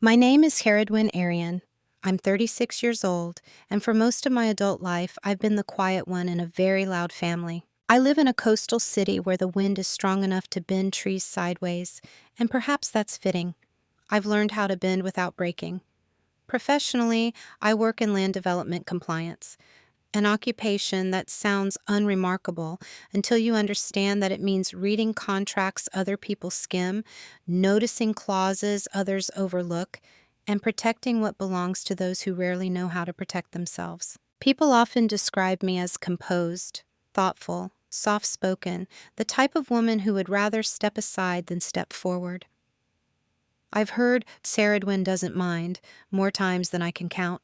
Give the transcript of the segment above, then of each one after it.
My name is Herodwin Arian. I'm 36 years old, and for most of my adult life, I've been the quiet one in a very loud family. I live in a coastal city where the wind is strong enough to bend trees sideways, and perhaps that's fitting. I've learned how to bend without breaking. Professionally, I work in land development compliance, an occupation that sounds unremarkable until you understand that it means reading contracts other people skim, noticing clauses others overlook, and protecting what belongs to those who rarely know how to protect themselves. People often describe me as composed, thoughtful, soft spoken, the type of woman who would rather step aside than step forward. I've heard Saradwin doesn't mind more times than I can count.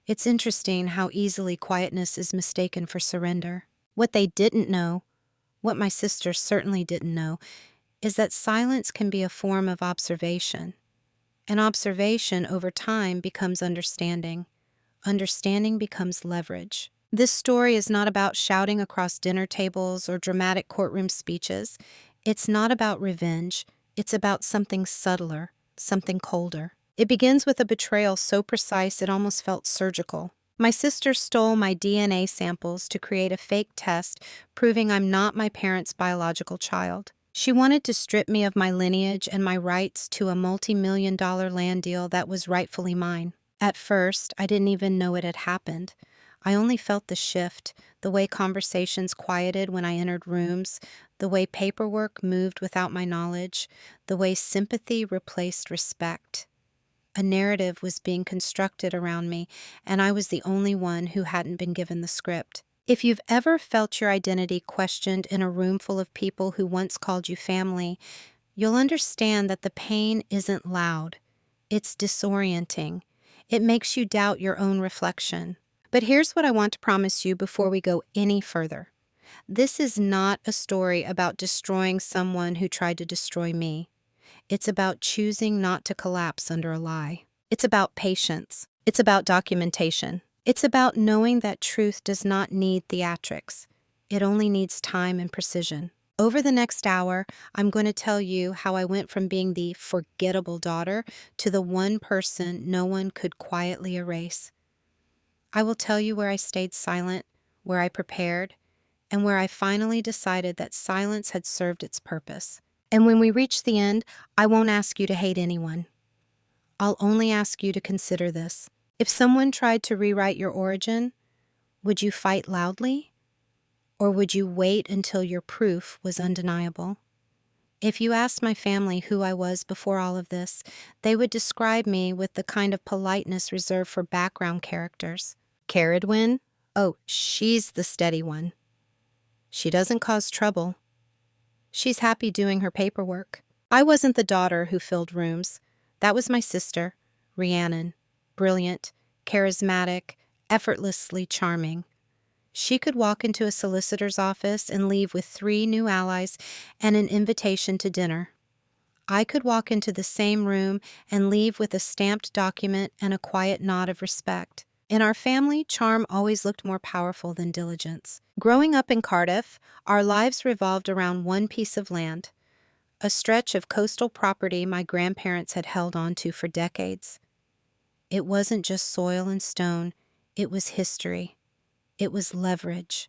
It's interesting how easily quietness is mistaken for surrender. What they didn't know, what my sister certainly didn't know, is that silence can be a form of observation. And observation over time becomes understanding. Understanding becomes leverage. This story is not about shouting across dinner tables or dramatic courtroom speeches. It's not about revenge. It's about something subtler, something colder. It begins with a betrayal so precise it almost felt surgical. My sister stole my DNA samples to create a fake test proving I'm not my parents' biological child. She wanted to strip me of my lineage and my rights to a multi-million-dollar land deal that was rightfully mine. At first, I didn't even know it had happened. I only felt the shift, the way conversations quieted when I entered rooms, the way paperwork moved without my knowledge, the way sympathy replaced respect. A narrative was being constructed around me, and I was the only one who hadn't been given the script. If you've ever felt your identity questioned in a room full of people who once called you family, you'll understand that the pain isn't loud. It's disorienting. It makes you doubt your own reflection. But here's what I want to promise you before we go any further. This is not a story about destroying someone who tried to destroy me. It's about choosing not to collapse under a lie. It's about patience. It's about documentation. It's about knowing that truth does not need theatrics. It only needs time and precision. Over the next hour, I'm going to tell you how I went from being the forgettable daughter to the one person no one could quietly erase. I will tell you where I stayed silent, where I prepared, and where I finally decided that silence had served its purpose. And when we reach the end, I won't ask you to hate anyone. I'll only ask you to consider this. If someone tried to rewrite your origin, would you fight loudly? Or would you wait until your proof was undeniable? If you asked my family who I was before all of this, they would describe me with the kind of politeness reserved for background characters. Caradwin? Oh, she's the steady one. She doesn't cause trouble. She's happy doing her paperwork. I wasn't the daughter who filled rooms. That was my sister, Rhiannon. Brilliant, charismatic, effortlessly charming. She could walk into a solicitor's office and leave with 3 new allies and an invitation to dinner. I could walk into the same room and leave with a stamped document and a quiet nod of respect. In our family, charm always looked more powerful than diligence. Growing up in Cardiff, our lives revolved around one piece of land, a stretch of coastal property my grandparents had held on to for decades. It wasn't just soil and stone, it was history. It was leverage.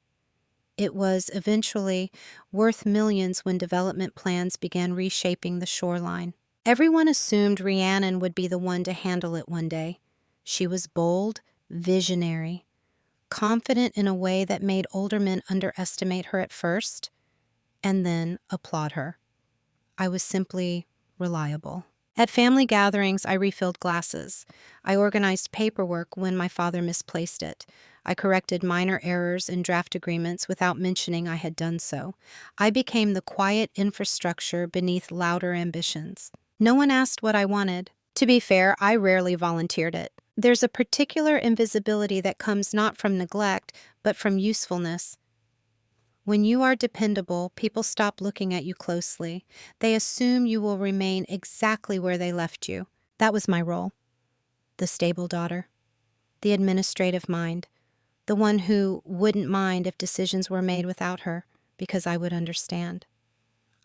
It was, eventually, worth millions when development plans began reshaping the shoreline. Everyone assumed Rhiannon would be the one to handle it one day. She was bold, visionary, confident in a way that made older men underestimate her at first, and then applaud her. I was simply reliable. At family gatherings, I refilled glasses. I organized paperwork when my father misplaced it. I corrected minor errors in draft agreements without mentioning I had done so. I became the quiet infrastructure beneath louder ambitions. No one asked what I wanted. To be fair, I rarely volunteered it. There's a particular invisibility that comes not from neglect, but from usefulness. When you are dependable, people stop looking at you closely. They assume you will remain exactly where they left you. That was my role. The stable daughter. The administrative mind. The one who wouldn't mind if decisions were made without her, because I would understand.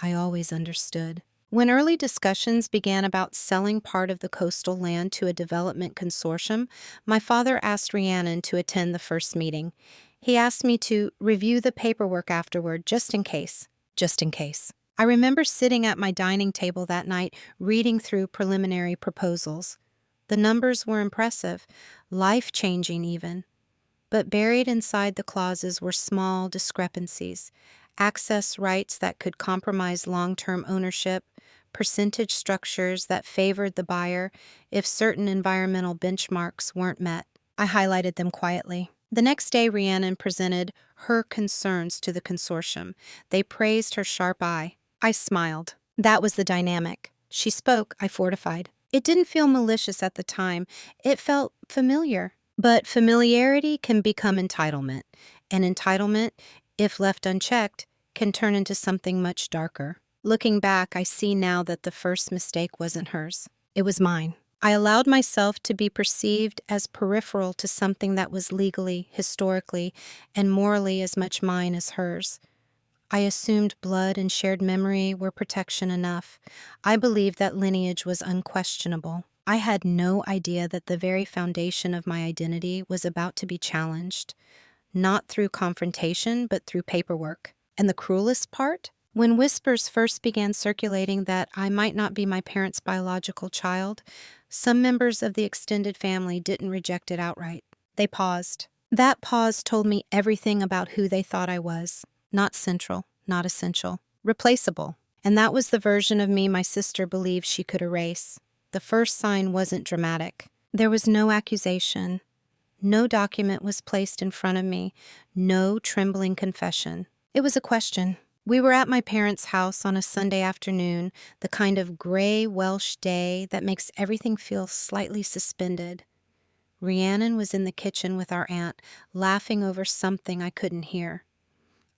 I always understood. When early discussions began about selling part of the coastal land to a development consortium, my father asked Rhiannon to attend the first meeting. He asked me to review the paperwork afterward, just in case. Just in case. I remember sitting at my dining table that night, reading through preliminary proposals. The numbers were impressive, life-changing even. But buried inside the clauses were small discrepancies, access rights that could compromise long-term ownership, percentage structures that favored the buyer if certain environmental benchmarks weren't met. I highlighted them quietly. The next day, Rhiannon presented her concerns to the consortium. They praised her sharp eye. I smiled. That was the dynamic. She spoke, I fortified. It didn't feel malicious at the time. It felt familiar. But familiarity can become entitlement, and entitlement, if left unchecked, can turn into something much darker. Looking back, I see now that the first mistake wasn't hers. It was mine. I allowed myself to be perceived as peripheral to something that was legally, historically, and morally as much mine as hers. I assumed blood and shared memory were protection enough. I believed that lineage was unquestionable. I had no idea that the very foundation of my identity was about to be challenged, not through confrontation, but through paperwork. And the cruelest part? When whispers first began circulating that I might not be my parents' biological child, some members of the extended family didn't reject it outright. They paused. That pause told me everything about who they thought I was. Not central, not essential, replaceable. And that was the version of me my sister believed she could erase. The first sign wasn't dramatic. There was no accusation. No document was placed in front of me. No trembling confession. It was a question. We were at my parents' house on a Sunday afternoon, the kind of gray Welsh day that makes everything feel slightly suspended. Rhiannon was in the kitchen with our aunt, laughing over something I couldn't hear.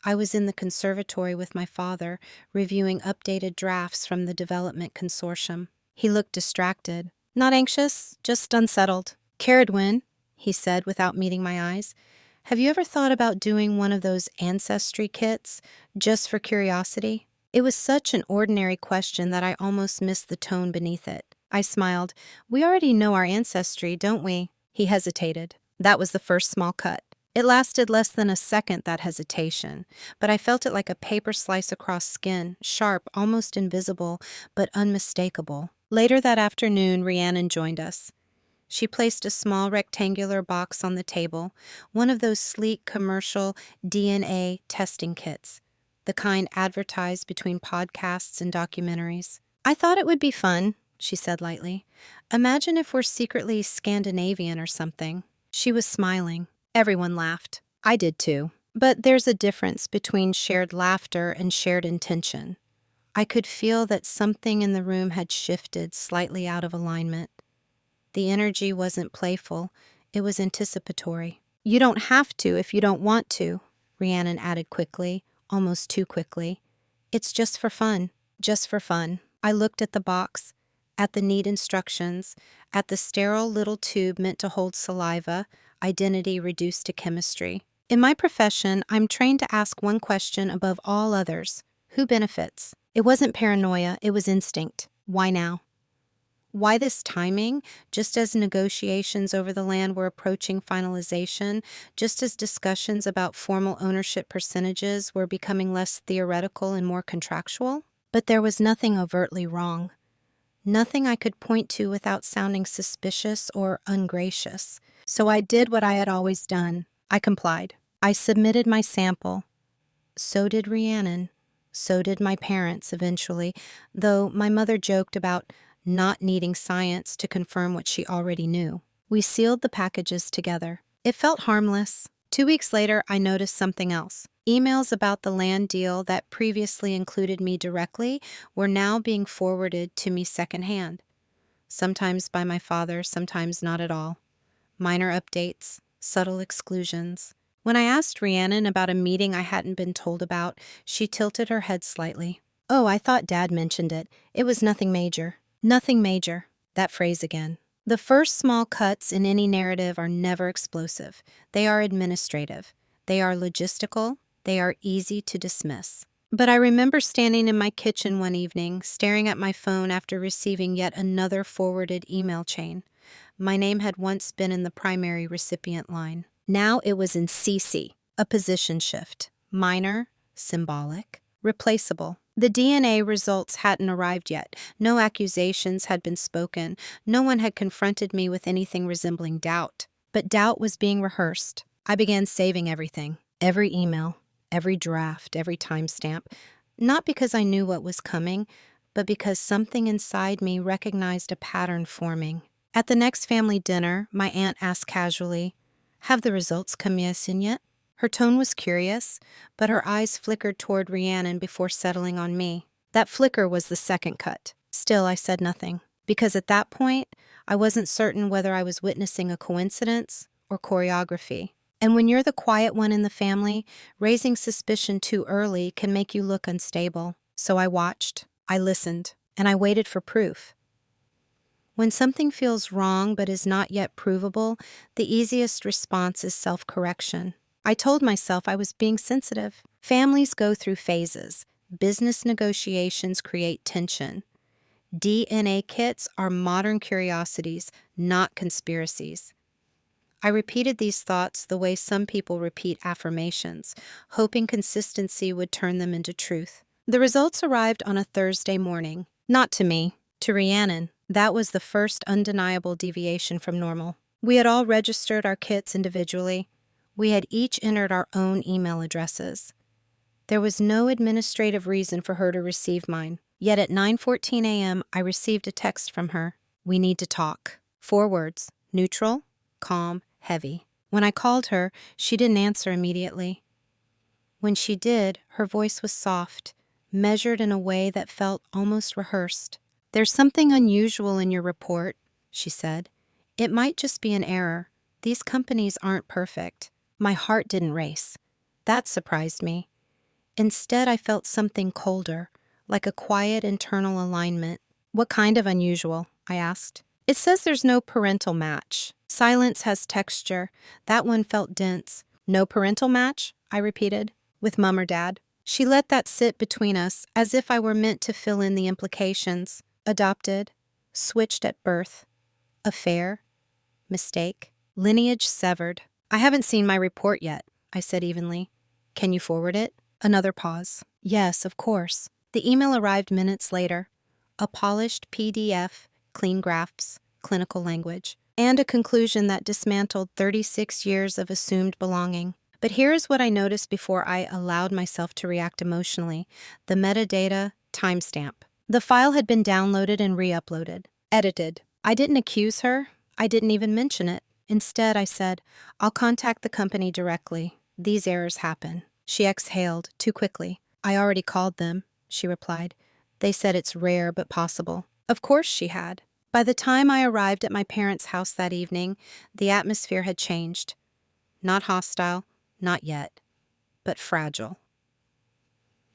I was in the conservatory with my father, reviewing updated drafts from the development consortium. He looked distracted. Not anxious, just unsettled. Caradwyn, he said without meeting my eyes, have you ever thought about doing one of those ancestry kits, just for curiosity? It was such an ordinary question that I almost missed the tone beneath it. I smiled. We already know our ancestry, don't we? He hesitated. That was the first small cut. It lasted less than a second, that hesitation, but I felt it like a paper slice across skin, sharp, almost invisible, but unmistakable. Later that afternoon, Rhiannon joined us. She placed a small rectangular box on the table, one of those sleek commercial DNA testing kits, the kind advertised between podcasts and documentaries. I thought it would be fun, she said lightly. Imagine if we're secretly Scandinavian or something. She was smiling. Everyone laughed. I did too. But there's a difference between shared laughter and shared intention. I could feel that something in the room had shifted slightly out of alignment. The energy wasn't playful, it was anticipatory. You don't have to if you don't want to, Rhiannon added quickly, almost too quickly. It's just for fun, just for fun. I looked at the box, at the neat instructions, at the sterile little tube meant to hold saliva, identity reduced to chemistry. In my profession, I'm trained to ask one question above all others. Who benefits? It wasn't paranoia, it was instinct. Why now? Why this timing? Just as negotiations over the land were approaching finalization, just as discussions about formal ownership percentages were becoming less theoretical and more contractual? But there was nothing overtly wrong. Nothing I could point to without sounding suspicious or ungracious. So I did what I had always done. I complied. I submitted my sample. So did Rhiannon. So did my parents eventually, though my mother joked about not needing science to confirm what she already knew. We sealed the packages together. It felt harmless. 2 weeks later, I noticed something else. Emails about the land deal that previously included me directly were now being forwarded to me secondhand. Sometimes by my father, sometimes not at all. Minor updates, subtle exclusions. When I asked Rhiannon about a meeting I hadn't been told about, she tilted her head slightly. Oh, I thought Dad mentioned it. It was nothing major. Nothing major. That phrase again. The first small cuts in any narrative are never explosive. They are administrative. They are logistical. They are easy to dismiss. But I remember standing in my kitchen one evening, staring at my phone after receiving yet another forwarded email chain. My name had once been in the primary recipient line. Now it was in CC, a position shift. Minor, symbolic, replaceable. The DNA results hadn't arrived yet. No accusations had been spoken. No one had confronted me with anything resembling doubt. But doubt was being rehearsed. I began saving everything, every email, every draft, every timestamp, not because I knew what was coming, but because something inside me recognized a pattern forming. At the next family dinner, my aunt asked casually, "Have the results come in yet?" Her tone was curious, but her eyes flickered toward Rhiannon before settling on me. That flicker was the second cut. Still, I said nothing, because at that point, I wasn't certain whether I was witnessing a coincidence or choreography. And when you're the quiet one in the family, raising suspicion too early can make you look unstable. So I watched, I listened, and I waited for proof. When something feels wrong but is not yet provable, the easiest response is self-correction. I told myself I was being sensitive. Families go through phases. Business negotiations create tension. DNA kits are modern curiosities, not conspiracies. I repeated these thoughts the way some people repeat affirmations, hoping consistency would turn them into truth. The results arrived on a Thursday morning. Not to me, to Rhiannon. That was the first undeniable deviation from normal. We had all registered our kits individually. We had each entered our own email addresses. There was no administrative reason for her to receive mine. Yet at 9:14 a.m., I received a text from her. "We need to talk." 4 words: neutral, calm, heavy. When I called her, she didn't answer immediately. When she did, her voice was soft, measured in a way that felt almost rehearsed. "There's something unusual in your report," she said. "It might just be an error. These companies aren't perfect." My heart didn't race. That surprised me. Instead, I felt something colder, like a quiet internal alignment. "What kind of unusual?" I asked. "It says there's no parental match. Silence has texture. That one felt dense." "No parental match?" I repeated. "With mom or dad?" She let that sit between us, as if I were meant to fill in the implications. Adopted, switched at birth, affair, mistake, lineage severed. "I haven't seen my report yet," I said evenly. "Can you forward it?" Another pause. "Yes, of course." The email arrived minutes later. A polished PDF, clean graphs, clinical language, and a conclusion that dismantled 36 years of assumed belonging. But here is what I noticed before I allowed myself to react emotionally: the metadata timestamp. The file had been downloaded and re-uploaded. Edited. I didn't accuse her. I didn't even mention it. Instead, I said, "I'll contact the company directly. These errors happen." She exhaled too quickly. "I already called them," she replied. "They said it's rare but possible." Of course she had. By the time I arrived at my parents' house that evening, the atmosphere had changed. Not hostile, not yet, but fragile.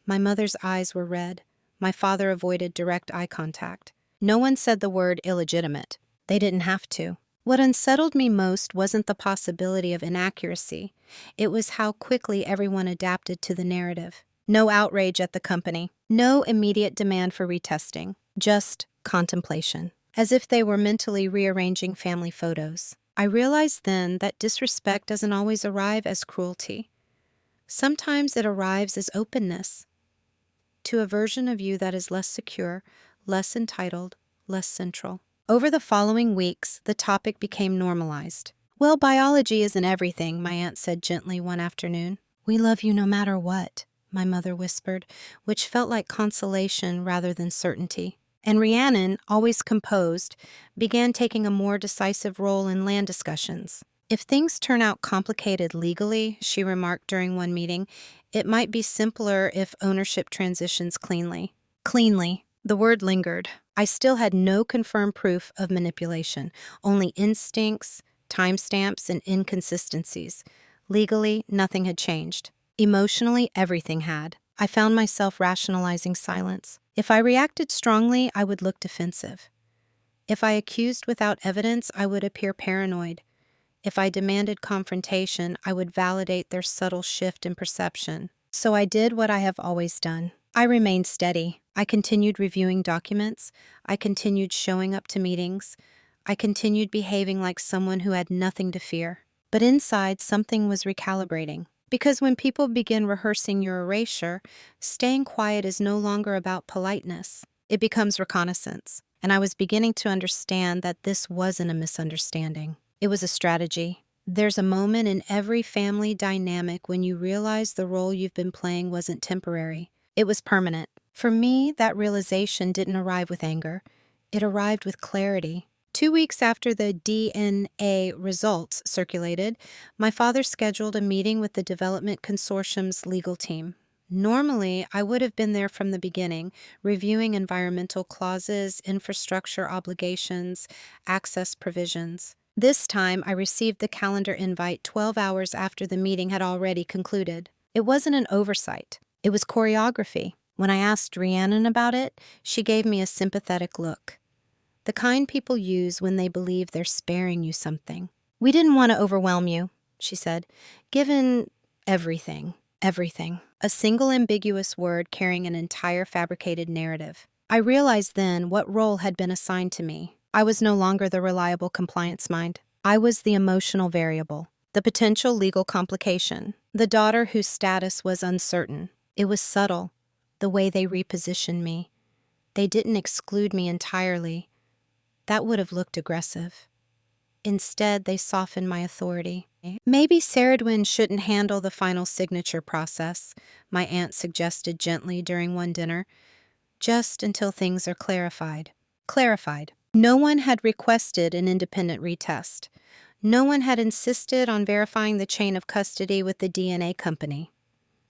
My mother's eyes were red. My father avoided direct eye contact. No one said the word illegitimate. They didn't have to. What unsettled me most wasn't the possibility of inaccuracy. It was how quickly everyone adapted to the narrative. No outrage at the company. No immediate demand for retesting. Just contemplation. As if they were mentally rearranging family photos. I realized then that disrespect doesn't always arrive as cruelty. Sometimes it arrives as openness to a version of you that is less secure, less entitled, less central. Over the following weeks, the topic became normalized. "Well, biology isn't everything," my aunt said gently one afternoon. "We love you no matter what," my mother whispered, which felt like consolation rather than certainty. And Rhiannon, always composed, began taking a more decisive role in land discussions. "If things turn out complicated legally," she remarked during one meeting, "it might be simpler if ownership transitions cleanly." Cleanly. The word lingered. I still had no confirmed proof of manipulation, only instincts, timestamps, and inconsistencies. Legally, nothing had changed. Emotionally, everything had. I found myself rationalizing silence. If I reacted strongly, I would look defensive. If I accused without evidence, I would appear paranoid. If I demanded confrontation, I would validate their subtle shift in perception. So I did what I have always done. I remained steady. I continued reviewing documents. I continued showing up to meetings. I continued behaving like someone who had nothing to fear. But inside, something was recalibrating. Because when people begin rehearsing your erasure, staying quiet is no longer about politeness. It becomes reconnaissance. And I was beginning to understand that this wasn't a misunderstanding. It was a strategy. There's a moment in every family dynamic when you realize the role you've been playing wasn't temporary. It was permanent. For me, that realization didn't arrive with anger. It arrived with clarity. 2 weeks after the DNA results circulated, my father scheduled a meeting with the Development Consortium's legal team. Normally, I would have been there from the beginning, reviewing environmental clauses, infrastructure obligations, access provisions. This time, I received the calendar invite 12 hours after the meeting had already concluded. It wasn't an oversight. It was choreography. When I asked Rhiannon about it, she gave me a sympathetic look. The kind people use when they believe they're sparing you something. "We didn't want to overwhelm you," she said, "given everything. Everything." A single ambiguous word carrying an entire fabricated narrative. I realized then what role had been assigned to me. I was no longer the reliable compliance mind. I was the emotional variable, the potential legal complication, the daughter whose status was uncertain. It was subtle, the way they repositioned me. They didn't exclude me entirely. That would have looked aggressive. Instead, they softened my authority. "Maybe Saradwin shouldn't handle the final signature process," my aunt suggested gently during one dinner, "just until things are clarified." Clarified. No one had requested an independent retest. No one had insisted on verifying the chain of custody with the DNA company.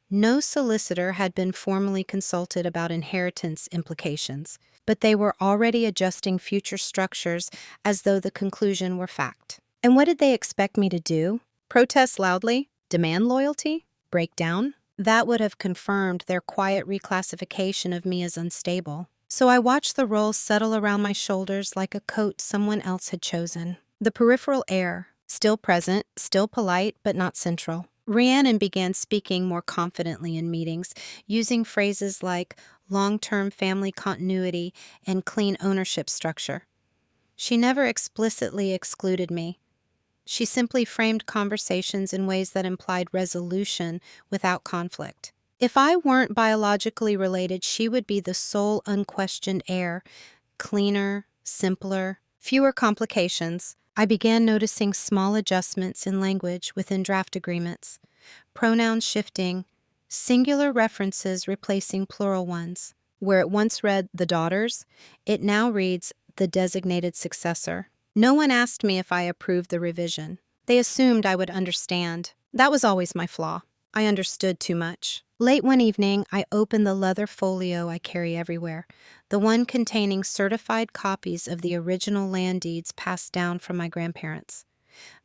No solicitor had been formally consulted about inheritance implications, but they were already adjusting future structures as though the conclusion were fact. And what did they expect me to do? Protest loudly? Demand loyalty? Break down? That would have confirmed their quiet reclassification of me as unstable. So I watched the role settle around my shoulders like a coat someone else had chosen. The peripheral air, still present, still polite, but not central. Rhiannon began speaking more confidently in meetings, using phrases like long-term family continuity and clean ownership structure. She never explicitly excluded me. She simply framed conversations in ways that implied resolution without conflict. If I weren't biologically related, she would be the sole unquestioned heir, cleaner, simpler, fewer complications. I began noticing small adjustments in language within draft agreements, pronouns shifting, singular references replacing plural ones. Where it once read "the daughters," it now reads "the designated successor." No one asked me if I approved the revision. They assumed I would understand. That was always my flaw. I understood too much. Late one evening, I opened the leather folio I carry everywhere, the one containing certified copies of the original land deeds passed down from my grandparents.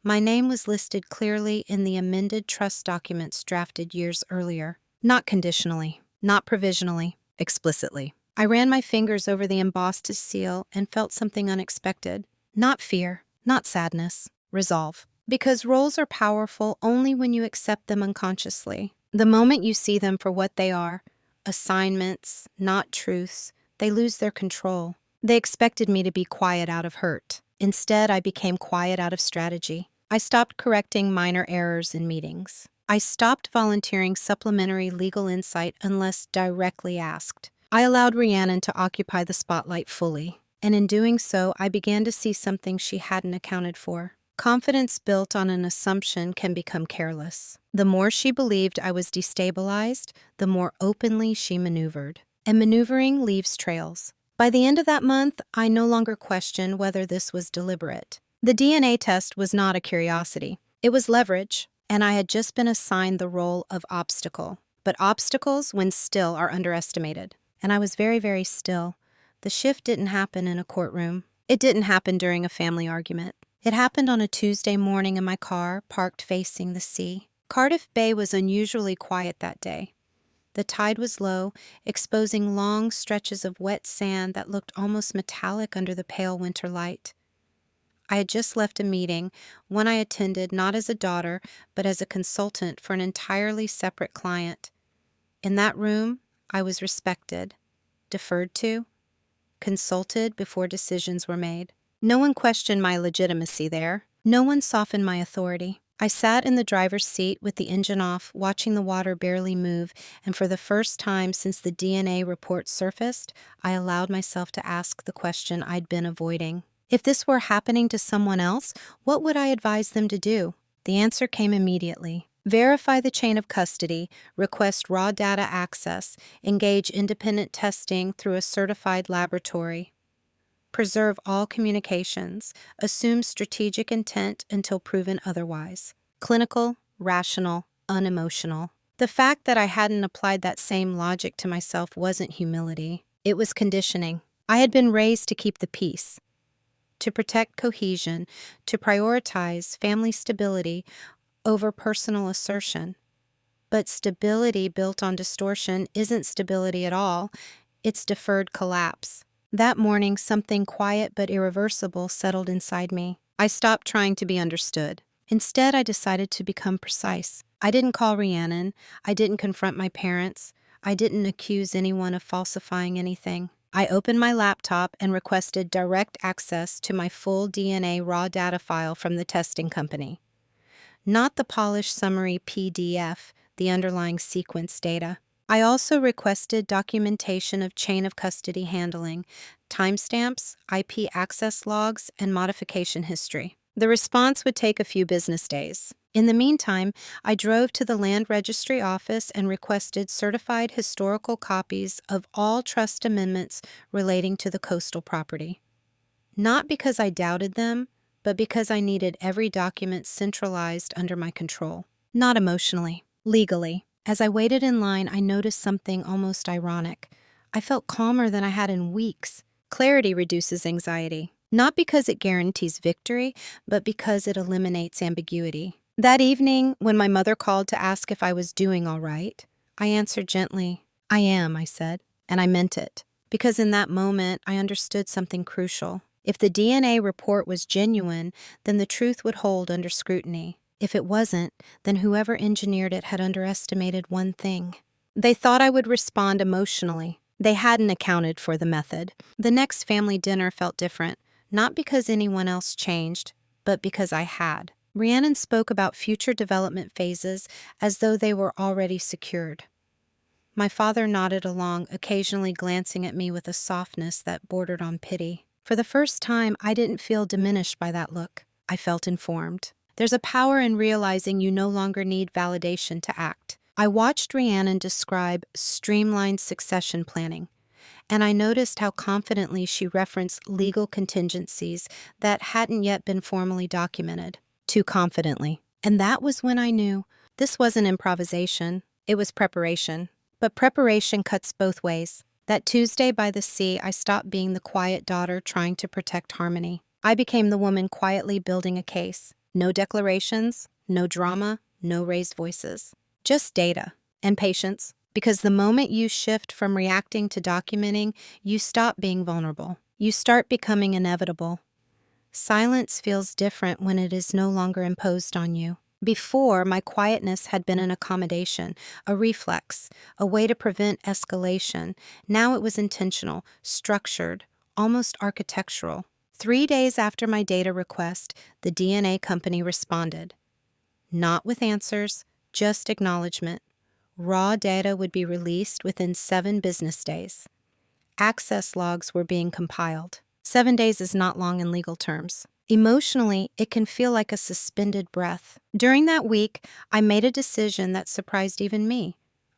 My name was listed clearly in the amended trust documents drafted years earlier. Not conditionally, not provisionally, explicitly. I ran my fingers over the embossed seal and felt something unexpected. Not fear, not sadness, resolve. Because roles are powerful only when you accept them unconsciously. The moment you see them for what they are, assignments, not truths, they lose their control. They expected me to be quiet out of hurt. Instead, I became quiet out of strategy. I stopped correcting minor errors in meetings. I stopped volunteering supplementary legal insight unless directly asked. I allowed Rhiannon to occupy the spotlight fully, and in doing so, I began to see something she hadn't accounted for. Confidence built on an assumption can become careless. The more she believed I was destabilized, the more openly she maneuvered. And maneuvering leaves trails. By the end of that month, I no longer questioned whether this was deliberate. The DNA test was not a curiosity. It was leverage, and I had just been assigned the role of obstacle. But obstacles, when still, are underestimated. And I was very, very still. The shift didn't happen in a courtroom. It didn't happen during a family argument. It happened on a Tuesday morning in my car, parked facing the sea. Cardiff Bay was unusually quiet that day. The tide was low, exposing long stretches of wet sand that looked almost metallic under the pale winter light. I had just left a meeting, one I attended not as a daughter, but as a consultant for an entirely separate client. In that room, I was respected, deferred to, consulted before decisions were made. No one questioned my legitimacy there. No one softened my authority. I sat in the driver's seat with the engine off, watching the water barely move, and for the first time since the DNA report surfaced, I allowed myself to ask the question I'd been avoiding. If this were happening to someone else, what would I advise them to do? The answer came immediately. Verify the chain of custody, request raw data access, engage independent testing through a certified laboratory. Preserve all communications, assume strategic intent until proven otherwise. Clinical, rational, unemotional. The fact that I hadn't applied that same logic to myself wasn't humility. It was conditioning. I had been raised to keep the peace, to protect cohesion, to prioritize family stability over personal assertion. But stability built on distortion isn't stability at all. It's deferred collapse. That morning, something quiet but irreversible settled inside me. I stopped trying to be understood. Instead, I decided to become precise. I didn't call Rhiannon. I didn't confront my parents. I didn't accuse anyone of falsifying anything. I opened my laptop and requested direct access to my full DNA raw data file from the testing company. Not the polished summary PDF, the underlying sequence data. I also requested documentation of chain of custody handling, timestamps, IP access logs, and modification history. The response would take a few business days. In the meantime, I drove to the land registry office and requested certified historical copies of all trust amendments relating to the coastal property. Not because I doubted them, but because I needed every document centralized under my control. Not emotionally, legally. As I waited in line, I noticed something almost ironic. I felt calmer than I had in weeks. Clarity reduces anxiety, not because it guarantees victory, but because it eliminates ambiguity. That evening, when my mother called to ask if I was doing all right, I answered gently, "I am," I said, and I meant it. Because in that moment, I understood something crucial. If the DNA report was genuine, then the truth would hold under scrutiny. If it wasn't, then whoever engineered it had underestimated one thing. They thought I would respond emotionally. They hadn't accounted for the method. The next family dinner felt different, not because anyone else changed, but because I had. Rhiannon spoke about future development phases as though they were already secured. My father nodded along, occasionally glancing at me with a softness that bordered on pity. For the first time, I didn't feel diminished by that look. I felt informed. There's a power in realizing you no longer need validation to act. I watched Rhiannon describe streamlined succession planning, and I noticed how confidently she referenced legal contingencies that hadn't yet been formally documented. Too confidently. And that was when I knew this wasn't improvisation, it was preparation. But preparation cuts both ways. That Tuesday by the sea, I stopped being the quiet daughter trying to protect harmony. I became the woman quietly building a case. No declarations, no drama, no raised voices. Just data and patience. Because the moment you shift from reacting to documenting, you stop being vulnerable. You start becoming inevitable. Silence feels different when it is no longer imposed on you. Before, my quietness had been an accommodation, a reflex, a way to prevent escalation. Now it was intentional, structured, almost architectural. 3 days after my data request, the DNA company responded. Not with answers, just acknowledgement. Raw data would be released within 7 business days. Access logs were being compiled. 7 days is not long in legal terms. Emotionally, it can feel like a suspended breath. During that week, I made a decision that surprised even me.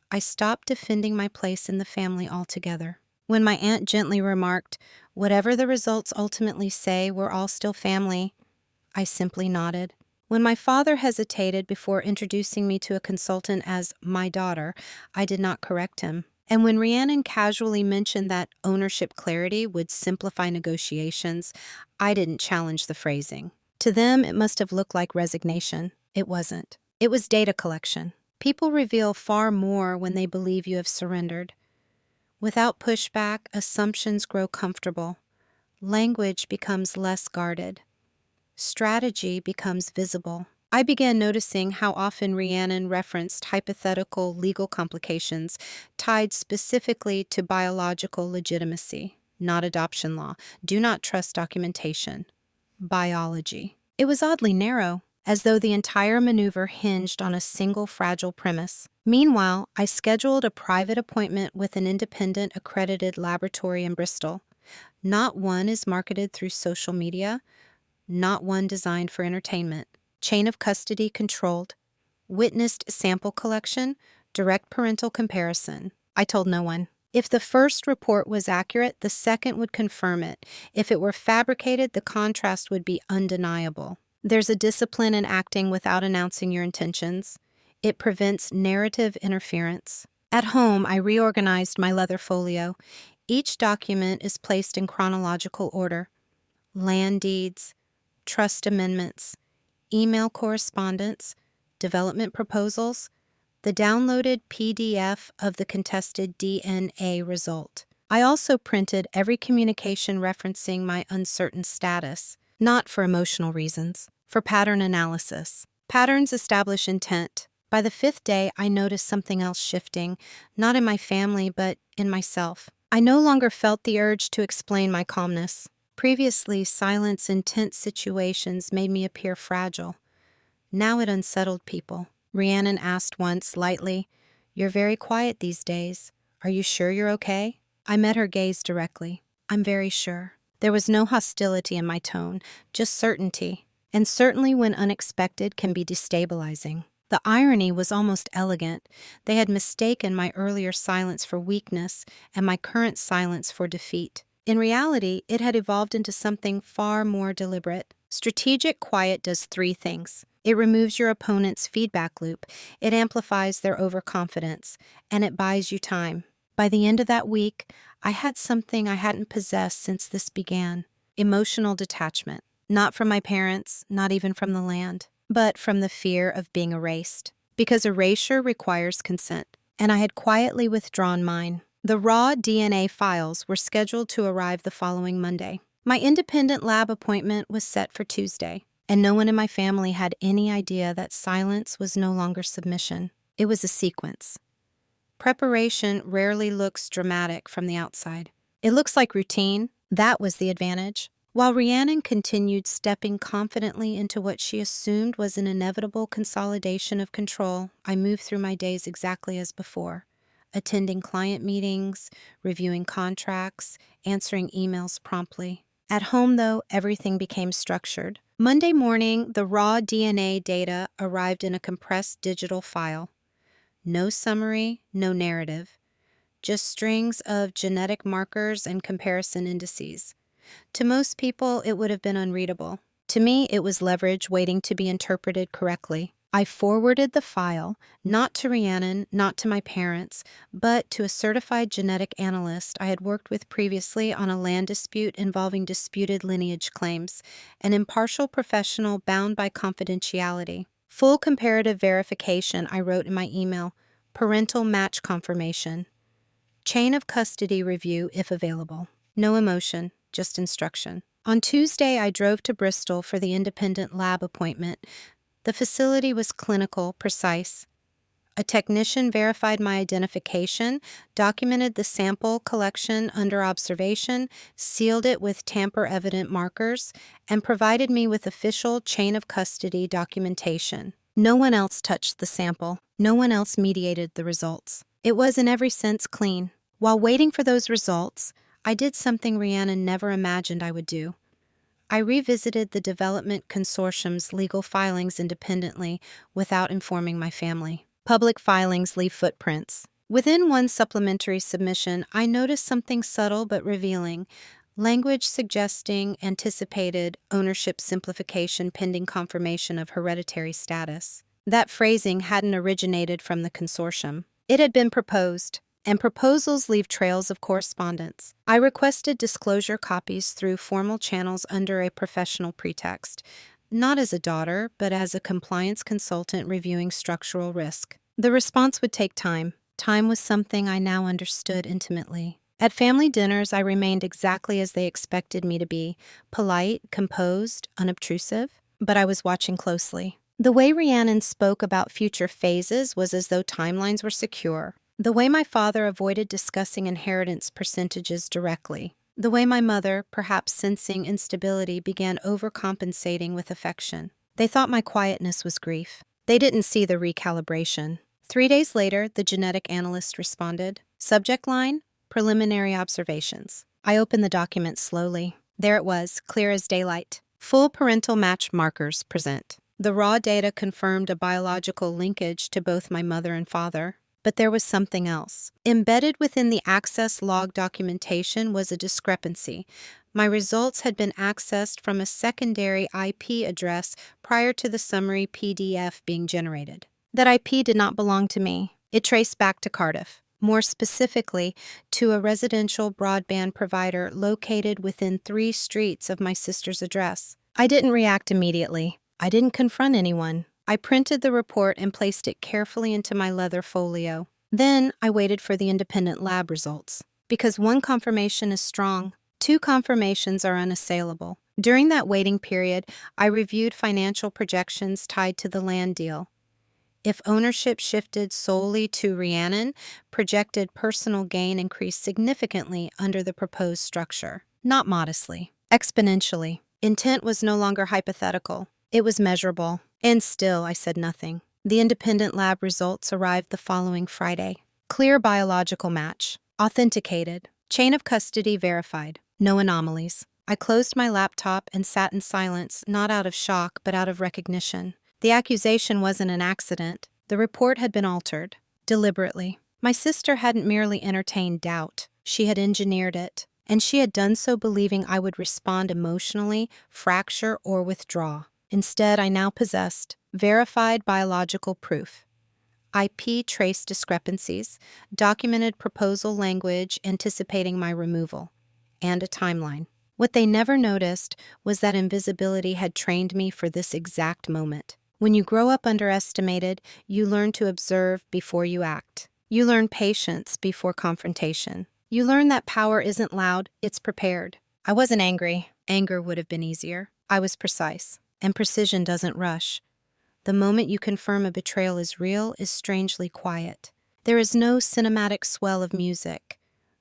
I stopped defending my place in the family altogether. When my aunt gently remarked, "Whatever the results ultimately say, we're all still family," I simply nodded. When my father hesitated before introducing me to a consultant as my daughter, I did not correct him. And when Rhiannon casually mentioned that ownership clarity would simplify negotiations, I didn't challenge the phrasing. To them, it must have looked like resignation. It wasn't. It was data collection. People reveal far more when they believe you have surrendered. Without pushback, assumptions grow comfortable. Language becomes less guarded. Strategy becomes visible. I began noticing how often Rhiannon referenced hypothetical legal complications tied specifically to biological legitimacy, not adoption law, do not trust documentation, biology. It was oddly narrow, as though the entire maneuver hinged on a single fragile premise. Meanwhile, I scheduled a private appointment with an independent accredited laboratory in Bristol. Not one is marketed through social media, not one designed for entertainment. Chain of custody controlled, witnessed sample collection, direct parental comparison. I told no one. If the first report was accurate, the second would confirm it. If it were fabricated, the contrast would be undeniable. There's a discipline in acting without announcing your intentions. It prevents narrative interference. At home, I reorganized my leather folio. Each document is placed in chronological order. Land deeds, trust amendments, email correspondence, development proposals, the downloaded PDF of the contested DNA result. I also printed every communication referencing my uncertain status, not for emotional reasons, for pattern analysis. Patterns establish intent. By the fifth day, I noticed something else shifting, not in my family, but in myself. I no longer felt the urge to explain my calmness. Previously, silence in tense situations made me appear fragile. Now it unsettled people. Rhiannon asked once, lightly, "You're very quiet these days. Are you sure you're okay?" I met her gaze directly. "I'm very sure." There was no hostility in my tone, just certainty. And certainly when unexpected can be destabilizing. The irony was almost elegant. They had mistaken my earlier silence for weakness and my current silence for defeat. In reality, it had evolved into something far more deliberate. Strategic quiet does three things. It removes your opponent's feedback loop, it amplifies their overconfidence, and it buys you time. By the end of that week, I had something I hadn't possessed since this began: emotional detachment. Not from my parents, not even from the land, but from the fear of being erased. Because erasure requires consent, and I had quietly withdrawn mine. The raw DNA files were scheduled to arrive the following Monday. My independent lab appointment was set for Tuesday, and no one in my family had any idea that silence was no longer submission. It was a sequence. Preparation rarely looks dramatic from the outside. It looks like routine. That was the advantage. While Rhiannon continued stepping confidently into what she assumed was an inevitable consolidation of control, I moved through my days exactly as before. Attending client meetings, reviewing contracts, answering emails promptly. At home, though, everything became structured. Monday morning, the raw DNA data arrived in a compressed digital file. No summary, no narrative. Just strings of genetic markers and comparison indices. To most people, it would have been unreadable. To me, it was leverage waiting to be interpreted correctly. I forwarded the file, not to Rhiannon, not to my parents, but to a certified genetic analyst I had worked with previously on a land dispute involving disputed lineage claims, an impartial professional bound by confidentiality. Full comparative verification, I wrote in my email. Parental match confirmation. Chain of custody review if available. No emotion, just instruction. On Tuesday, I drove to Bristol for the independent lab appointment. The facility was clinical, precise. A technician verified my identification, documented the sample collection under observation, sealed it with tamper-evident markers, and provided me with official chain of custody documentation. No one else touched the sample. No one else mediated the results. It was in every sense clean. While waiting for those results, I did something Rhiannon never imagined I would do. I revisited the Development Consortium's legal filings independently without informing my family. Public filings leave footprints. Within one supplementary submission, I noticed something subtle but revealing, language suggesting anticipated ownership simplification pending confirmation of hereditary status. That phrasing hadn't originated from the consortium. It had been proposed. And proposals leave trails of correspondence. I requested disclosure copies through formal channels under a professional pretext, not as a daughter, but as a compliance consultant reviewing structural risk. The response would take time. Time was something I now understood intimately. At family dinners, I remained exactly as they expected me to be, polite, composed, unobtrusive, but I was watching closely. The way Rhiannon spoke about future phases was as though timelines were secure. The way my father avoided discussing inheritance percentages directly. The way my mother, perhaps sensing instability, began overcompensating with affection. They thought my quietness was grief. They didn't see the recalibration. 3 days later, the genetic analyst responded. Subject line, preliminary observations. I opened the document slowly. There it was, clear as daylight. Full parental match markers present. The raw data confirmed a biological linkage to both my mother and father. But there was something else. Embedded within the access log documentation was a discrepancy. My results had been accessed from a secondary IP address prior to the summary PDF being generated. That IP did not belong to me. It traced back to Cardiff, more specifically to a residential broadband provider located within 3 streets of my sister's address. I didn't react immediately. I didn't confront anyone. I printed the report and placed it carefully into my leather folio. Then I waited for the independent lab results. Because one confirmation is strong, 2 confirmations are unassailable. During that waiting period, I reviewed financial projections tied to the land deal. If ownership shifted solely to Rhiannon, projected personal gain increased significantly under the proposed structure. Not modestly, exponentially. Intent was no longer hypothetical. It was measurable. And still, I said nothing. The independent lab results arrived the following Friday. Clear biological match. Authenticated. Chain of custody verified. No anomalies. I closed my laptop and sat in silence, not out of shock, but out of recognition. The accusation wasn't an accident. The report had been altered. Deliberately. My sister hadn't merely entertained doubt. She had engineered it. And she had done so believing I would respond emotionally, fracture, or withdraw. Instead, I now possessed verified biological proof, IP trace discrepancies, documented proposal language anticipating my removal, and a timeline. What they never noticed was that invisibility had trained me for this exact moment. When you grow up underestimated, you learn to observe before you act. You learn patience before confrontation. You learn that power isn't loud, it's prepared. I wasn't angry. Anger would have been easier. I was precise. And precision doesn't rush. The moment you confirm a betrayal is real is strangely quiet. There is no cinematic swell of music,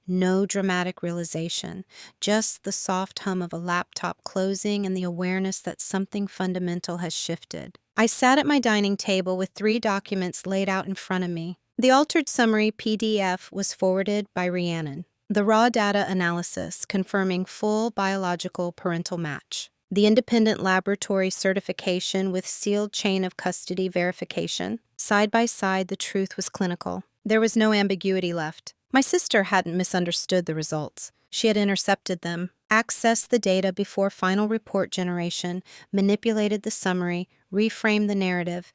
no dramatic realization, just the soft hum of a laptop closing and the awareness that something fundamental has shifted. I sat at my dining table with 3 documents laid out in front of me. The altered summary PDF was forwarded by Rhiannon. The raw data analysis confirming full biological parental match. The independent laboratory certification with sealed chain of custody verification. Side by side, the truth was clinical. There was no ambiguity left. My sister hadn't misunderstood the results. She had intercepted them, accessed the data before final report generation, manipulated the summary, reframed the narrative,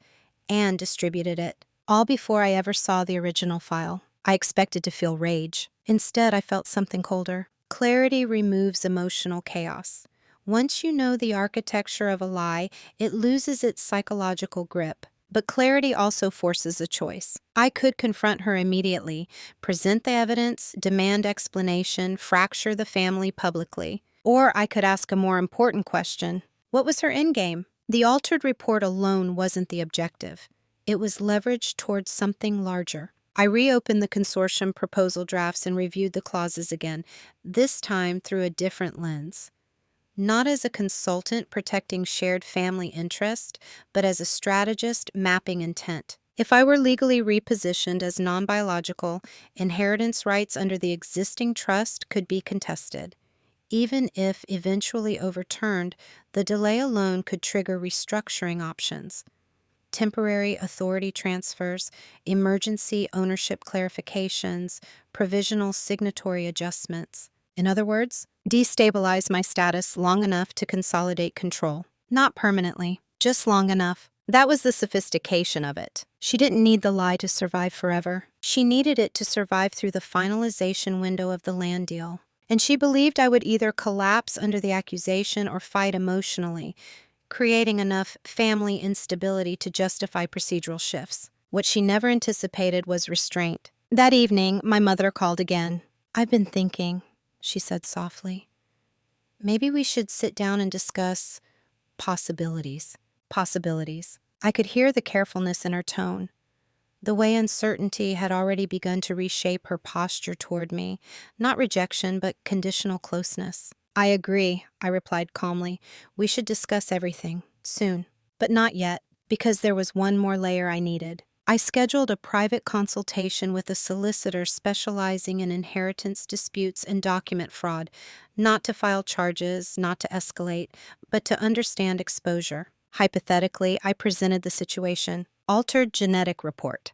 and distributed it. All before I ever saw the original file. I expected to feel rage. Instead, I felt something colder. Clarity removes emotional chaos. Once you know the architecture of a lie, it loses its psychological grip. But clarity also forces a choice. I could confront her immediately, present the evidence, demand explanation, fracture the family publicly. Or I could ask a more important question. What was her endgame? The altered report alone wasn't the objective. It was leveraged towards something larger. I reopened the consortium proposal drafts and reviewed the clauses again, this time through a different lens. Not as a consultant protecting shared family interest, but as a strategist mapping intent. If I were legally repositioned as non-biological, inheritance rights under the existing trust could be contested. Even if eventually overturned, the delay alone could trigger restructuring options. Temporary authority transfers, emergency ownership clarifications, provisional signatory adjustments. In other words, destabilize my status long enough to consolidate control. Not permanently, just long enough. That was the sophistication of it. She didn't need the lie to survive forever. She needed it to survive through the finalization window of the land deal. And she believed I would either collapse under the accusation or fight emotionally, creating enough family instability to justify procedural shifts. What she never anticipated was restraint. That evening, my mother called again. "I've been thinking," she said softly. "Maybe we should sit down and discuss possibilities. Possibilities. I could hear the carefulness in her tone, the way uncertainty had already begun to reshape her posture toward me, not rejection, but conditional closeness. I agree, I replied calmly. We should discuss everything, soon. But not yet, because there was one more layer I needed. I scheduled a private consultation with a solicitor specializing in inheritance disputes and document fraud, not to file charges, not to escalate, but to understand exposure. Hypothetically, I presented the situation. Altered genetic report.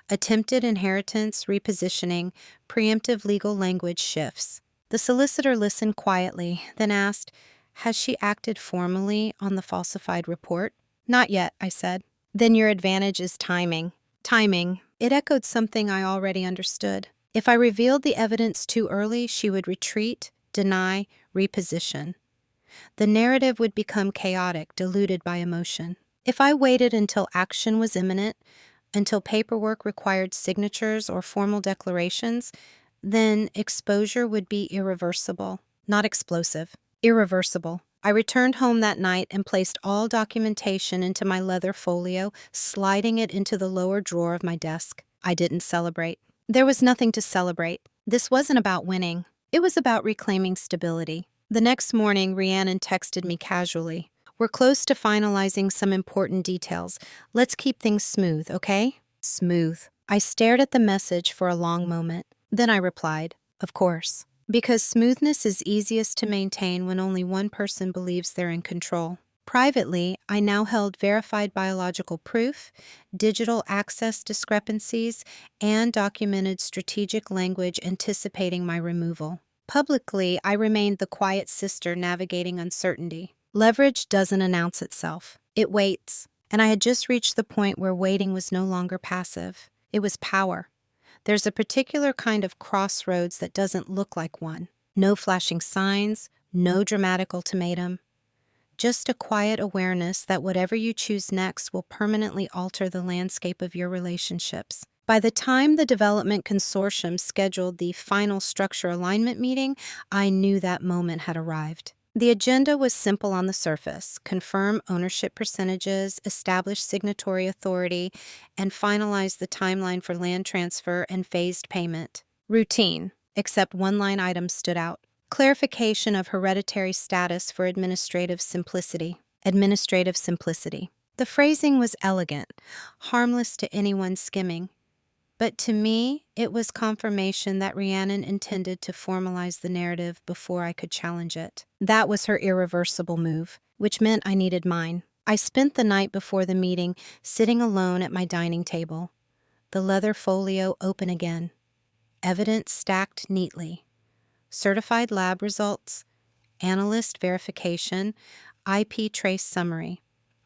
Attempted inheritance repositioning, preemptive legal language shifts. The solicitor listened quietly, then asked, "Has she acted formally on the falsified report?" "Not yet," I said. "Then your advantage is timing." Timing. It echoed something I already understood. If I revealed the evidence too early, she would retreat, deny, reposition. The narrative would become chaotic, diluted by emotion. If I waited until action was imminent, until paperwork required signatures or formal declarations, then exposure would be irreversible, not explosive, irreversible. I returned home that night and placed all documentation into my leather folio, sliding it into the lower drawer of my desk. I didn't celebrate. There was nothing to celebrate. This wasn't about winning. It was about reclaiming stability. The next morning, Rhiannon texted me casually. "We're close to finalizing some important details. Let's keep things smooth, okay?" Smooth. I stared at the message for a long moment. Then I replied, "Of course." Because smoothness is easiest to maintain when only one person believes they're in control. Privately, I now held verified biological proof, digital access discrepancies, and documented strategic language anticipating my removal. Publicly, I remained the quiet sister navigating uncertainty. Leverage doesn't announce itself. It waits. And I had just reached the point where waiting was no longer passive. It was power. There's a particular kind of crossroads that doesn't look like one. No flashing signs, no dramatic ultimatum. Just a quiet awareness that whatever you choose next will permanently alter the landscape of your relationships. By the time the development consortium scheduled the final structure alignment meeting, I knew that moment had arrived. The agenda was simple on the surface: confirm ownership percentages, establish signatory authority, and finalize the timeline for land transfer and phased payment. Routine, except one line item stood out: clarification of hereditary status for administrative simplicity. Administrative simplicity. The phrasing was elegant, harmless to anyone skimming. But to me, it was confirmation that Rhiannon intended to formalize the narrative before I could challenge it. That was her irreversible move, which meant I needed mine. I spent the night before the meeting sitting alone at my dining table, the leather folio open again, evidence stacked neatly, certified lab results, analyst verification, IP trace summary,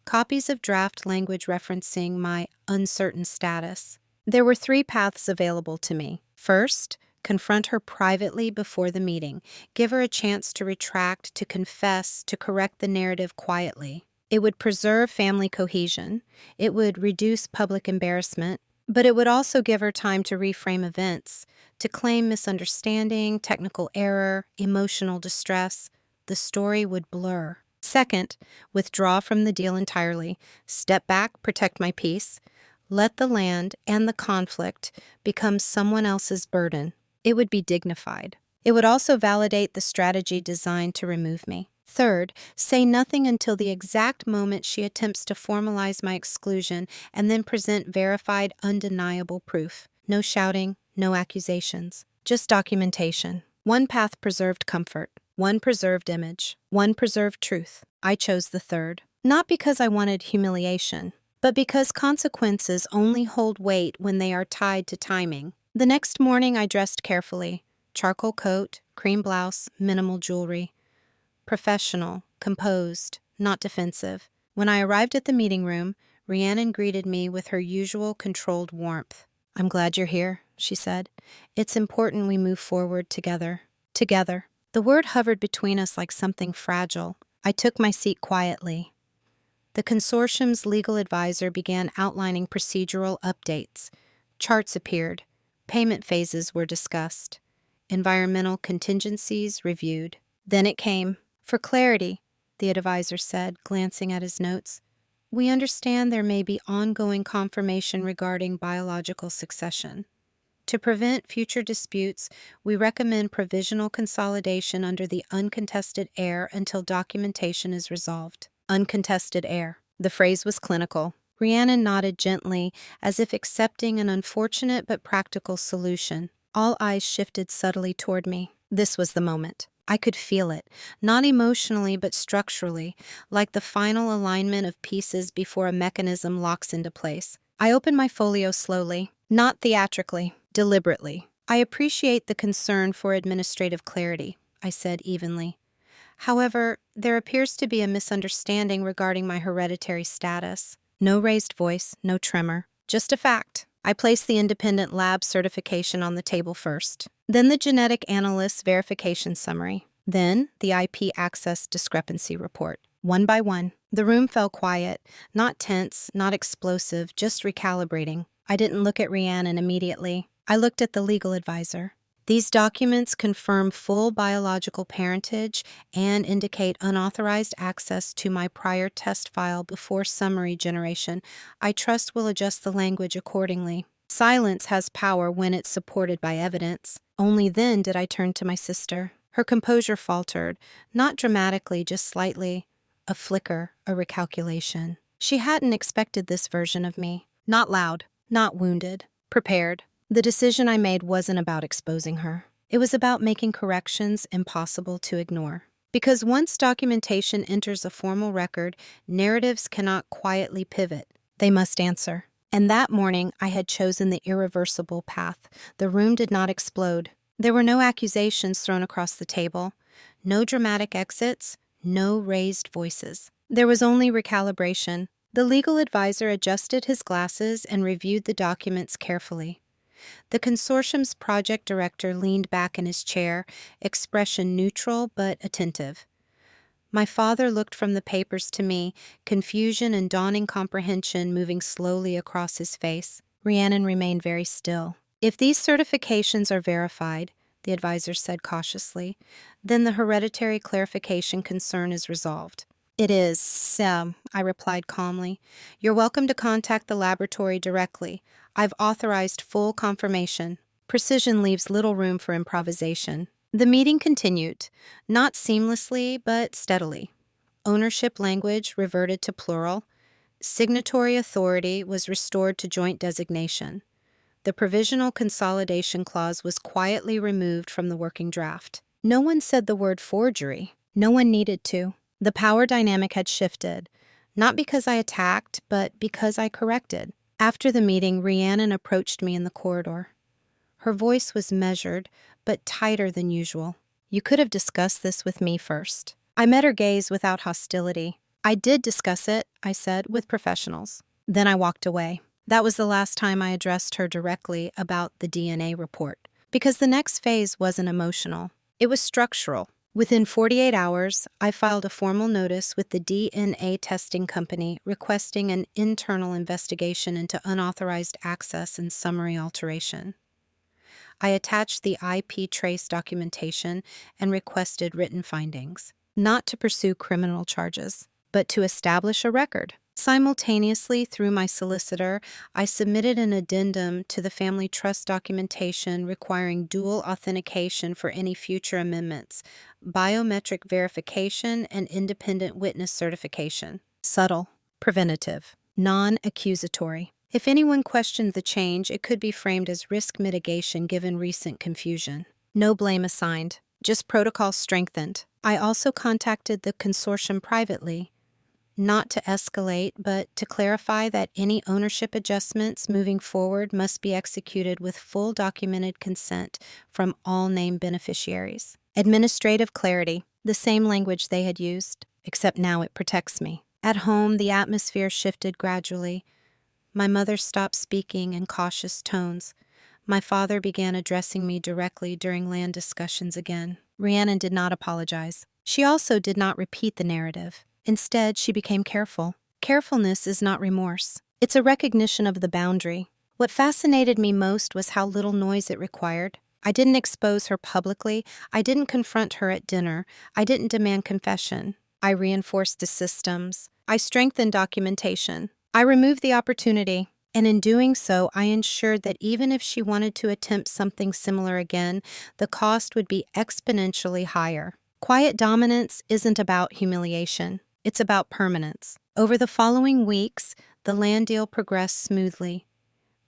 copies of draft language referencing my uncertain status. There were 3 paths available to me. First, confront her privately before the meeting, give her a chance to retract, to confess, to correct the narrative quietly. It would preserve family cohesion, it would reduce public embarrassment, but it would also give her time to reframe events, to claim misunderstanding, technical error, emotional distress. The story would blur. Second, withdraw from the deal entirely, step back, protect my peace. Let the land and the conflict become someone else's burden. It would be dignified. It would also validate the strategy designed to remove me. Third, say nothing until the exact moment she attempts to formalize my exclusion, and then present verified, undeniable proof. No shouting, no accusations, just documentation. One path preserved comfort, one preserved image, one preserved truth. I chose the third. Not because I wanted humiliation, but because consequences only hold weight when they are tied to timing. The next morning I dressed carefully. Charcoal coat, cream blouse, minimal jewelry. Professional, composed, not defensive. When I arrived at the meeting room, Rhiannon greeted me with her usual controlled warmth. "I'm glad you're here," she said. "It's important we move forward together." Together. The word hovered between us like something fragile. I took my seat quietly. The consortium's legal advisor began outlining procedural updates. Charts appeared. Payment phases were discussed. Environmental contingencies reviewed. Then it came. "For clarity," the advisor said, glancing at his notes, We understand there may be ongoing confirmation regarding biological succession. To prevent future disputes, we recommend provisional consolidation under the uncontested heir until documentation is resolved. Uncontested heir. The phrase was clinical. Rhiannon nodded gently, as if accepting an unfortunate but practical solution. All eyes shifted subtly toward me. This was the moment. I could feel it, not emotionally but structurally, like the final alignment of pieces before a mechanism locks into place. I opened my folio slowly, not theatrically, deliberately. I appreciate the concern for administrative clarity, I said evenly. However, there appears to be a misunderstanding regarding my hereditary status. No raised voice, no tremor, just a fact. I placed the independent lab certification on the table first, then the genetic analyst's verification summary, then the IP access discrepancy report. One by one, the room fell quiet, not tense, not explosive, just recalibrating. I didn't look at Rhiannon immediately. I looked at the legal advisor. These documents confirm full biological parentage and indicate unauthorized access to my prior test file before summary generation. I trust we'll adjust the language accordingly. Silence has power when it's supported by evidence. Only then did I turn to my sister. Her composure faltered, not dramatically, just slightly. A flicker, a recalculation. She hadn't expected this version of me. Not loud, not wounded, prepared. The decision I made wasn't about exposing her. It was about making corrections impossible to ignore. Because once documentation enters a formal record, narratives cannot quietly pivot. They must answer. And that morning, I had chosen the irreversible path. The room did not explode. There were no accusations thrown across the table, no dramatic exits, no raised voices. There was only recalibration. The legal advisor adjusted his glasses and reviewed the documents carefully. The consortium's project director leaned back in his chair, expression neutral but attentive. My father looked from the papers to me, confusion and dawning comprehension moving slowly across his face. Rhiannon remained very still. If these certifications are verified, the advisor said cautiously, then the hereditary clarification concern is resolved. It is, I replied calmly. You're welcome to contact the laboratory directly. I've authorized full confirmation. Precision leaves little room for improvisation. The meeting continued, not seamlessly, but steadily. Ownership language reverted to plural. Signatory authority was restored to joint designation. The provisional consolidation clause was quietly removed from the working draft. No one said the word forgery. No one needed to. The power dynamic had shifted, not because I attacked, but because I corrected. After the meeting, Rhiannon approached me in the corridor. Her voice was measured, but tighter than usual. You could have discussed this with me first. I met her gaze without hostility. I did discuss it, I said, with professionals. Then I walked away. That was the last time I addressed her directly about the DNA report, because the next phase wasn't emotional. It was structural. Within 48 hours, I filed a formal notice with the DNA testing company requesting an internal investigation into unauthorized access and summary alteration. I attached the IP trace documentation and requested written findings, not to pursue criminal charges, but to establish a record. Simultaneously, through my solicitor, I submitted an addendum to the family trust documentation requiring dual authentication for any future amendments, biometric verification, and independent witness certification. Subtle, preventative, non-accusatory. If anyone questioned the change, it could be framed as risk mitigation given recent confusion. No blame assigned, just protocol strengthened. I also contacted the consortium privately, not to escalate, but to clarify that any ownership adjustments moving forward must be executed with full documented consent from all named beneficiaries. Administrative clarity, the same language they had used, except now it protects me. At home, the atmosphere shifted gradually. My mother stopped speaking in cautious tones. My father began addressing me directly during land discussions again. Rhiannon did not apologize. She also did not repeat the narrative. Instead, she became careful. Carefulness is not remorse. It's a recognition of the boundary. What fascinated me most was how little noise it required. I didn't expose her publicly. I didn't confront her at dinner. I didn't demand confession. I reinforced the systems. I strengthened documentation. I removed the opportunity, and in doing so, I ensured that even if she wanted to attempt something similar again, the cost would be exponentially higher. Quiet dominance isn't about humiliation. It's about permanence. Over the following weeks, the land deal progressed smoothly.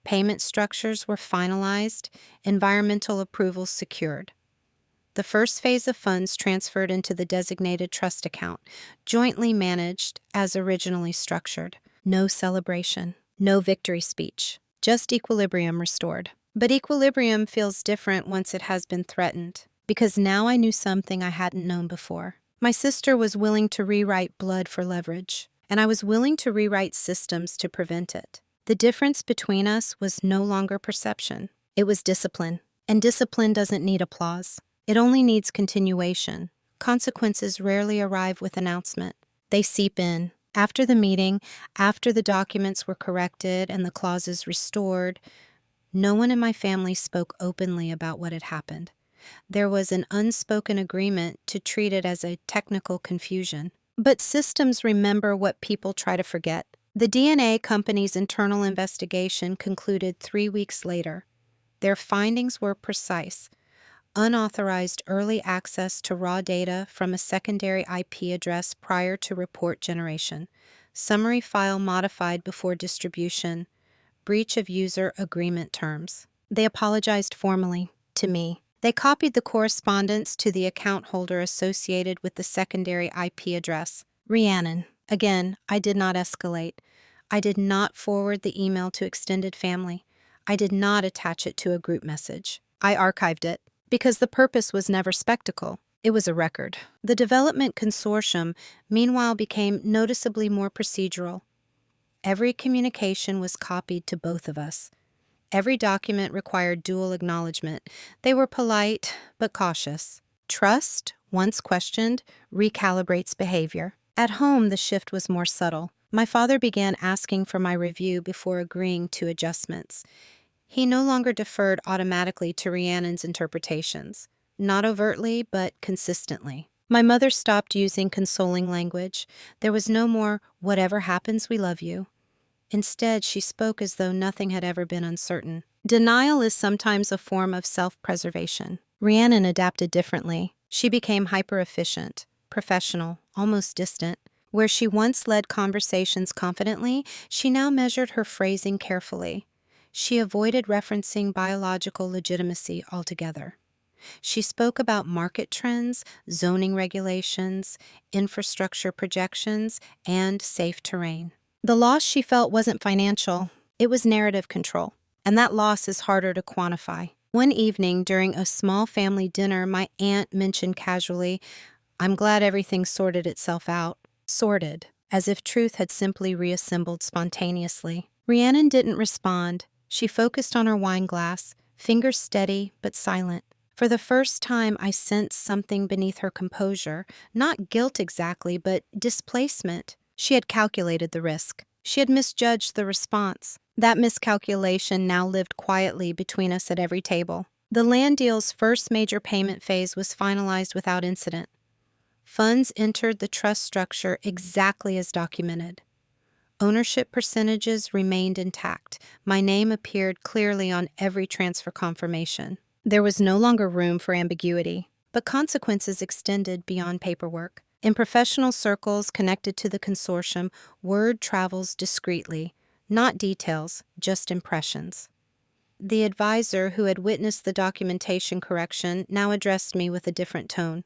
Payment structures were finalized, environmental approvals secured. The first phase of funds transferred into the designated trust account, jointly managed as originally structured. No celebration, no victory speech, just equilibrium restored. But equilibrium feels different once it has been threatened, because now I knew something I hadn't known before. My sister was willing to rewrite blood for leverage, and I was willing to rewrite systems to prevent it. The difference between us was no longer perception. It was discipline, and discipline doesn't need applause. It only needs continuation. Consequences rarely arrive with announcement. They seep in. After the meeting, after the documents were corrected and the clauses restored, no one in my family spoke openly about what had happened. There was an unspoken agreement to treat it as a technical confusion. But systems remember what people try to forget. The DNA company's internal investigation concluded 3 weeks later. Their findings were precise. Unauthorized early access to raw data from a secondary IP address prior to report generation, summary file modified before distribution, breach of user agreement terms. They apologized formally to me. They copied the correspondence to the account holder associated with the secondary IP address, Rhiannon. Again, I did not escalate. I did not forward the email to extended family. I did not attach it to a group message. I archived it. Because the purpose was never spectacle, it was a record. The development consortium, meanwhile, became noticeably more procedural. Every communication was copied to both of us. Every document required dual acknowledgement. They were polite, but cautious. Trust, once questioned, recalibrates behavior. At home, the shift was more subtle. My father began asking for my review before agreeing to adjustments. He no longer deferred automatically to Rhiannon's interpretations, not overtly, but consistently. My mother stopped using consoling language. There was no more, "Whatever happens, we love you." Instead, she spoke as though nothing had ever been uncertain. Denial is sometimes a form of self-preservation. Rhiannon adapted differently. She became hyper-efficient, professional, almost distant. Where she once led conversations confidently, she now measured her phrasing carefully. She avoided referencing biological legitimacy altogether. She spoke about market trends, zoning regulations, infrastructure projections, and safe terrain. The loss she felt wasn't financial, it was narrative control, and that loss is harder to quantify. One evening during a small family dinner, my aunt mentioned casually, "I'm glad everything sorted itself out." Sorted, as if truth had simply reassembled spontaneously. Rhiannon didn't respond. She focused on her wine glass, fingers steady but silent. For the first time, I sensed something beneath her composure, not guilt exactly, but displacement. She had calculated the risk. She had misjudged the response. That miscalculation now lived quietly between us at every table. The land deal's first major payment phase was finalized without incident. Funds entered the trust structure exactly as documented. Ownership percentages remained intact. My name appeared clearly on every transfer confirmation. There was no longer room for ambiguity, but consequences extended beyond paperwork. In professional circles connected to the consortium, word travels discreetly, not details, just impressions. The advisor who had witnessed the documentation correction now addressed me with a different tone.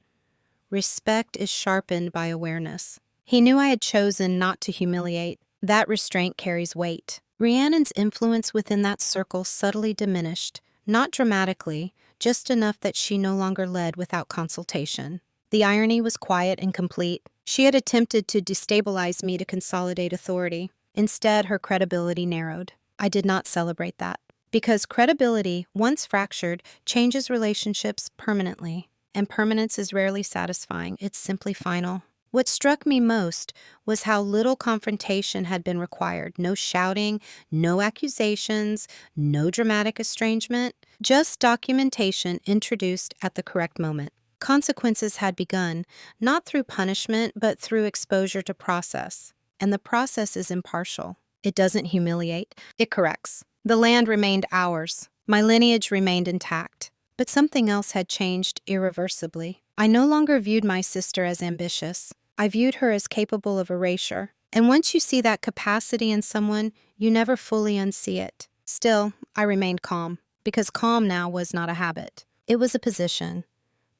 Respect is sharpened by awareness. He knew I had chosen not to humiliate. That restraint carries weight. Rhiannon's influence within that circle subtly diminished, not dramatically, just enough that she no longer led without consultation. The irony was quiet and complete. She had attempted to destabilize me to consolidate authority. Instead, her credibility narrowed. I did not celebrate that. Because credibility, once fractured, changes relationships permanently. And permanence is rarely satisfying. It's simply final. What struck me most was how little confrontation had been required. No shouting, no accusations, no dramatic estrangement, just documentation introduced at the correct moment. Consequences had begun, not through punishment, but through exposure to process. and the process is impartial. It doesn't humiliate, it corrects. The land remained ours. My lineage remained intact. But something else had changed irreversibly. I no longer viewed my sister as ambitious. I viewed her as capable of erasure. And once you see that capacity in someone, you never fully unsee it. Still, I remained calm, because calm now was not a habit. It was a position.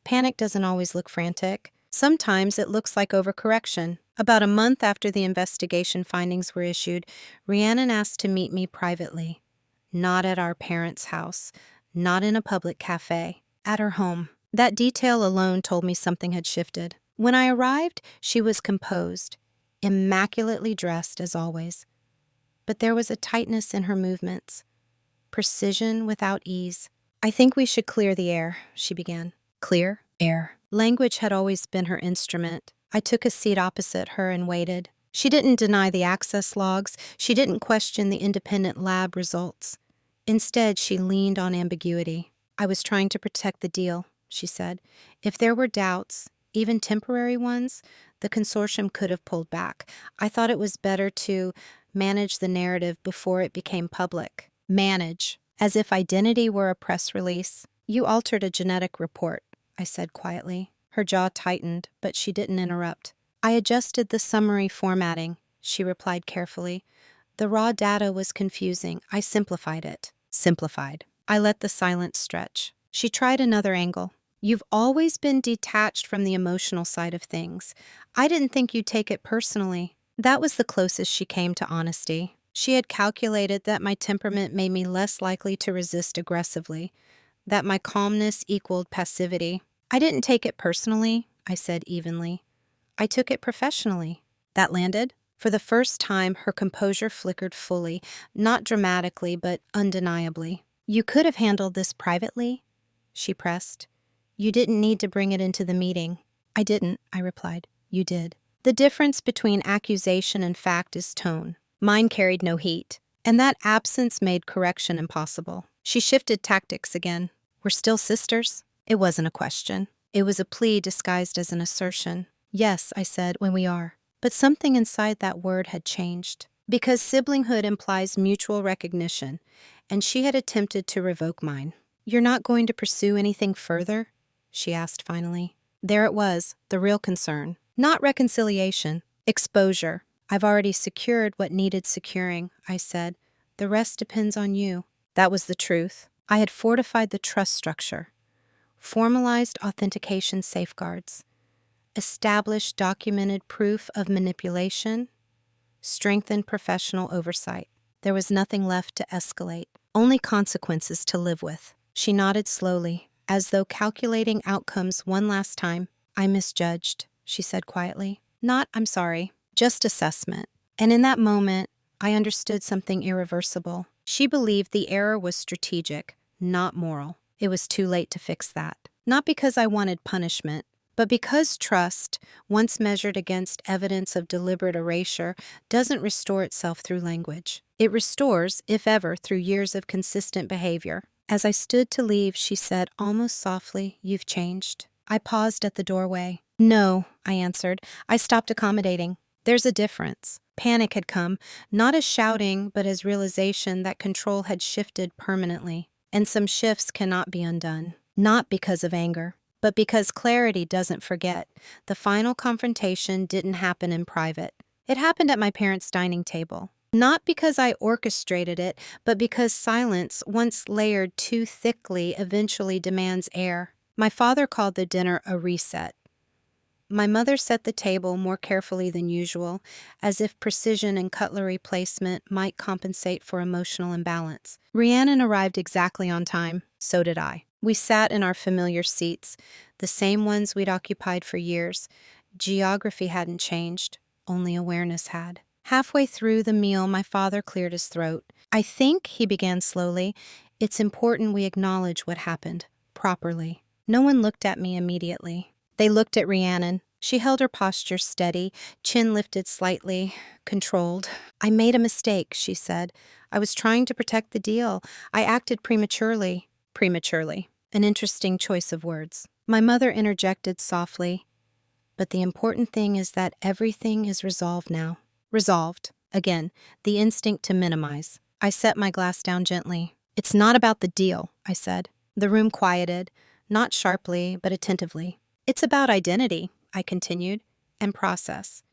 Panic doesn't always look frantic. Sometimes it looks like overcorrection. About a month after the investigation findings were issued, Rhiannon asked to meet me privately. Not at our parents' house, not in a public cafe, at her home. That detail alone told me something had shifted. When I arrived, she was composed, immaculately dressed as always. But there was a tightness in her movements, precision without ease. "I think we should clear the air," she began. Clear air. Language had always been her instrument. I took a seat opposite her and waited. She didn't deny the access logs. She didn't question the independent lab results. Instead, she leaned on ambiguity. "I was trying to protect the deal," she said. "If there were doubts, even temporary ones, the consortium could have pulled back. I thought it was better to manage the narrative before it became public." Manage, as if identity were a press release. "You altered a genetic report," I said quietly. Her jaw tightened, but she didn't interrupt. "I adjusted the summary formatting," she replied carefully. "The raw data was confusing. I simplified it." Simplified. I let the silence stretch. She tried another angle. "You've always been detached from the emotional side of things. I didn't think you'd take it personally." That was the closest she came to honesty. She had calculated that my temperament made me less likely to resist aggressively, that my calmness equaled passivity. "I didn't take it personally," I said evenly. "I took it professionally." That landed. For the first time, her composure flickered fully, not dramatically, but undeniably. "You could have handled this privately," she pressed. "You didn't need to bring it into the meeting." "I didn't," I replied. "You did." The difference between accusation and fact is tone. Mine carried no heat, and that absence made correction impossible. She shifted tactics again. "We're still sisters?" It wasn't a question. It was a plea disguised as an assertion. "Yes," I said, "when we are." But something inside that word had changed. Because siblinghood implies mutual recognition, and she had attempted to revoke mine. "You're not going to pursue anything further?" she asked finally. There it was, the real concern. Not reconciliation, exposure. "I've already secured what needed securing," I said. "The rest depends on you." That was the truth. I had fortified the trust structure, formalized authentication safeguards, established documented proof of manipulation, strengthened professional oversight. There was nothing left to escalate, only consequences to live with. She nodded slowly, as though calculating outcomes one last time. "I misjudged," she said quietly. "Not, I'm sorry, just assessment." And in that moment, I understood something irreversible. She believed the error was strategic, not moral. It was too late to fix that. Not because I wanted punishment, but because trust, once measured against evidence of deliberate erasure, doesn't restore itself through language. It restores, if ever, through years of consistent behavior. As I stood to leave, she said almost softly, "You've changed." I paused at the doorway. "No," I answered. "I stopped accommodating. There's a difference." Panic had come, not as shouting, but as realization that control had shifted permanently. And some shifts cannot be undone. Not because of anger, but because clarity doesn't forget. The final confrontation didn't happen in private. It happened at my parents' dining table. Not because I orchestrated it, but because silence, once layered too thickly, eventually demands air. My father called the dinner a reset. My mother set the table more carefully than usual, as if precision and cutlery placement might compensate for emotional imbalance. Rhiannon arrived exactly on time. So did I. We sat in our familiar seats, the same ones we'd occupied for years. Geography hadn't changed, only awareness had. Halfway through the meal, my father cleared his throat. "I think," he began slowly, "it's important we acknowledge what happened, properly." No one looked at me immediately. They looked at Rhiannon. She held her posture steady, chin lifted slightly, controlled. "I made a mistake," she said. "I was trying to protect the deal. I acted prematurely." Prematurely. An interesting choice of words. My mother interjected softly. "But the important thing is that everything is resolved now." Resolved. Again, the instinct to minimize. I set my glass down gently. It's not about the deal, I said. The room quieted, not sharply, but attentively. It's about identity, I continued, and process.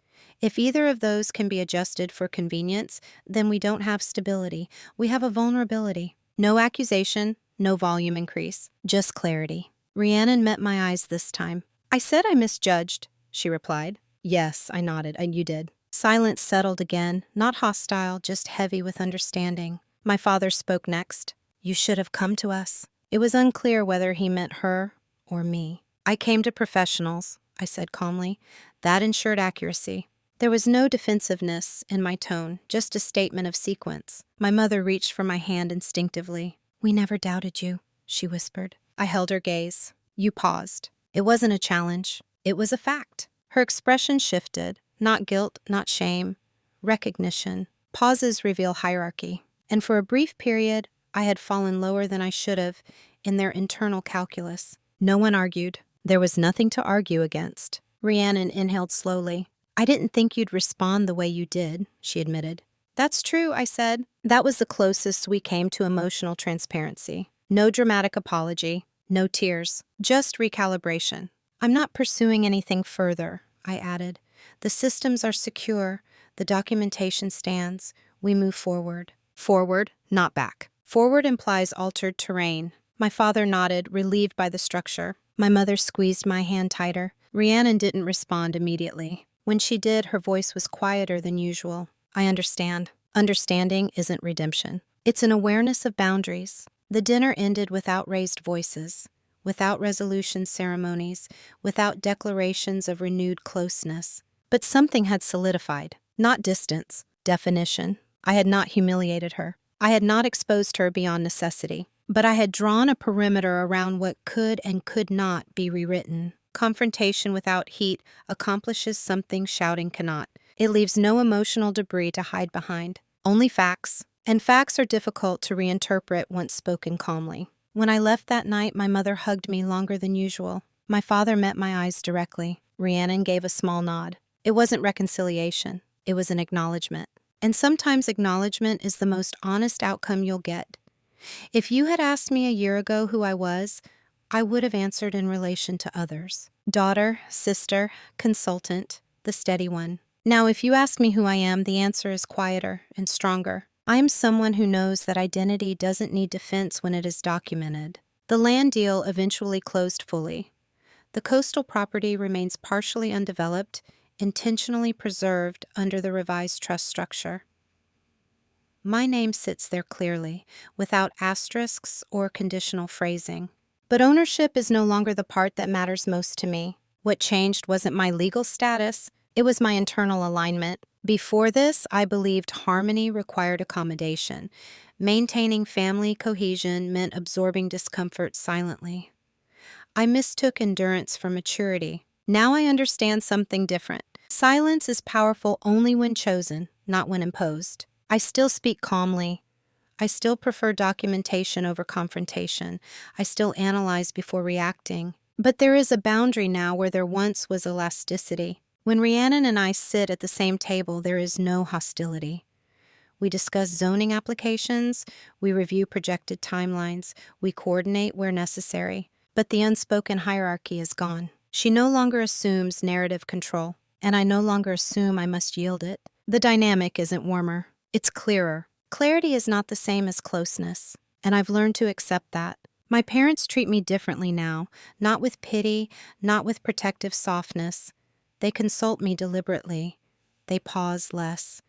If either of those can be adjusted for convenience, then we don't have stability. We have a vulnerability. No accusation, no volume increase, just clarity. Rhiannon met my eyes this time. I said I misjudged, she replied. Yes, I nodded, and you did. Silence settled again, not hostile, just heavy with understanding. My father spoke next. You should have come to us. It was unclear whether he meant her or me. I came to professionals, I said calmly. That ensured accuracy. There was no defensiveness in my tone, just a statement of sequence. My mother reached for my hand instinctively. We never doubted you, she whispered. I held her gaze. You paused. It wasn't a challenge. It was a fact. Her expression shifted. Not guilt, not shame. Recognition. Pauses reveal hierarchy. And for a brief period, I had fallen lower than I should have in their internal calculus. No one argued. There was nothing to argue against. Rhiannon inhaled slowly. I didn't think you'd respond the way you did, she admitted. That's true, I said. That was the closest we came to emotional transparency. No dramatic apology, no tears, just recalibration. I'm not pursuing anything further, I added. The systems are secure. The documentation stands. We move forward. Forward, not back. Forward implies altered terrain. My father nodded, relieved by the structure. My mother squeezed my hand tighter. Rhiannon didn't respond immediately. When she did, her voice was quieter than usual. I understand. Understanding isn't redemption. It's an awareness of boundaries. The dinner ended without raised voices, without resolution ceremonies, without declarations of renewed closeness. But something had solidified. Not distance, definition. I had not humiliated her. I had not exposed her beyond necessity. But I had drawn a perimeter around what could and could not be rewritten. Confrontation without heat accomplishes something shouting cannot. It leaves no emotional debris to hide behind. Only facts. And facts are difficult to reinterpret once spoken calmly. When I left that night, my mother hugged me longer than usual. My father met my eyes directly. Rhiannon gave a small nod. It wasn't reconciliation. It was an acknowledgement. And sometimes acknowledgement is the most honest outcome you'll get. If you had asked me a year ago who I was, I would have answered in relation to others. Daughter, sister, consultant, the steady one. Now, if you ask me who I am, the answer is quieter and stronger. I am someone who knows that identity doesn't need defense when it is documented. The land deal eventually closed fully. The coastal property remains partially undeveloped, intentionally preserved under the revised trust structure. My name sits there clearly, without asterisks or conditional phrasing. But ownership is no longer the part that matters most to me. What changed wasn't my legal status, it was my internal alignment. Before this, I believed harmony required accommodation. Maintaining family cohesion meant absorbing discomfort silently. I mistook endurance for maturity. Now I understand something different. Silence is powerful only when chosen, not when imposed. I still speak calmly. I still prefer documentation over confrontation. I still analyze before reacting. But there is a boundary now where there once was elasticity. When Rhiannon and I sit at the same table, there is no hostility. We discuss zoning applications, we review projected timelines, we coordinate where necessary. But the unspoken hierarchy is gone. She no longer assumes narrative control, and I no longer assume I must yield it. The dynamic isn't warmer. It's clearer. Clarity is not the same as closeness, and I've learned to accept that. My parents treat me differently now, not with pity, not with protective softness. They consult me deliberately. They pause less.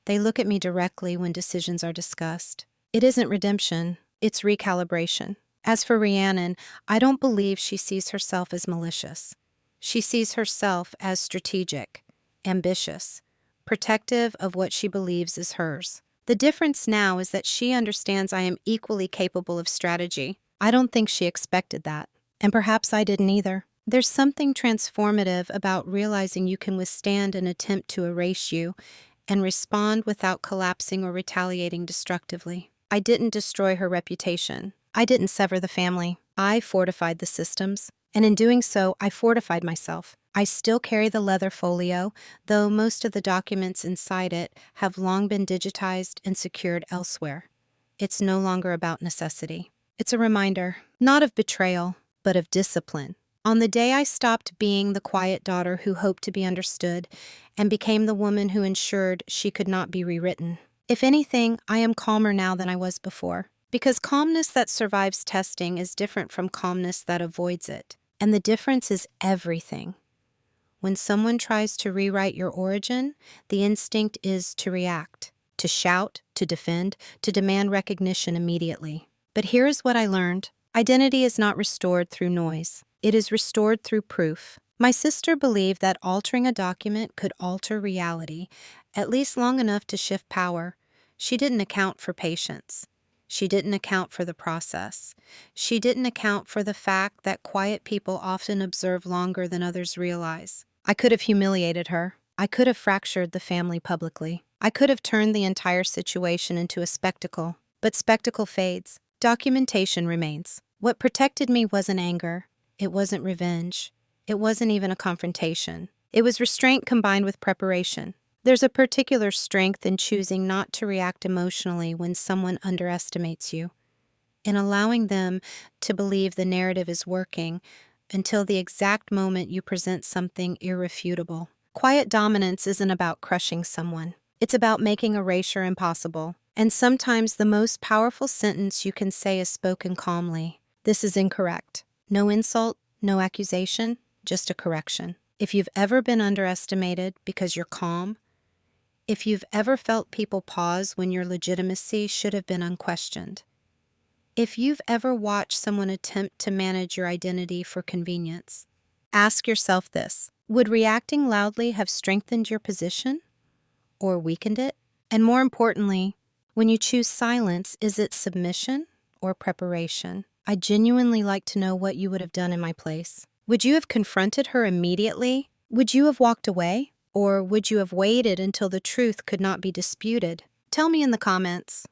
They look at me directly when decisions are discussed. It isn't redemption, it's recalibration. As for Rhiannon, I don't believe she sees herself as malicious. She sees herself as strategic, ambitious, protective of what she believes is hers. The difference now is that she understands I am equally capable of strategy. I don't think she expected that, and perhaps I didn't either. There's something transformative about realizing you can withstand an attempt to erase you and respond without collapsing or retaliating destructively. I didn't destroy her reputation. I didn't sever the family. I fortified the systems, and in doing so, I fortified myself. I still carry the leather folio, though most of the documents inside it have long been digitized and secured elsewhere. It's no longer about necessity. It's a reminder, not of betrayal, but of discipline. On the day I stopped being the quiet daughter who hoped to be understood and became the woman who ensured she could not be rewritten. If anything, I am calmer now than I was before. Because calmness that survives testing is different from calmness that avoids it. And the difference is everything. When someone tries to rewrite your origin, the instinct is to react, to shout, to defend, to demand recognition immediately. But here is what I learned. Identity is not restored through noise. It is restored through proof. My sister believed that altering a document could alter reality, at least long enough to shift power. She didn't account for patience. She didn't account for the process. She didn't account for the fact that quiet people often observe longer than others realize. I could have humiliated her. I could have fractured the family publicly. I could have turned the entire situation into a spectacle. But spectacle fades. Documentation remains. What protected me wasn't anger. It wasn't revenge. It wasn't even a confrontation. It was restraint combined with preparation. There's a particular strength in choosing not to react emotionally when someone underestimates you, in allowing them to believe the narrative is working until the exact moment you present something irrefutable. Quiet dominance isn't about crushing someone. It's about making erasure impossible. And sometimes the most powerful sentence you can say is spoken calmly. This is incorrect. No insult, no accusation, just a correction. If you've ever been underestimated because you're calm, if you've ever felt people pause when your legitimacy should have been unquestioned, if you've ever watched someone attempt to manage your identity for convenience, ask yourself this: would reacting loudly have strengthened your position or weakened it? And more importantly, when you choose silence, is it submission or preparation? I genuinely like to know what you would have done in my place. Would you have confronted her immediately? Would you have walked away? Or would you have waited until the truth could not be disputed? Tell me in the comments.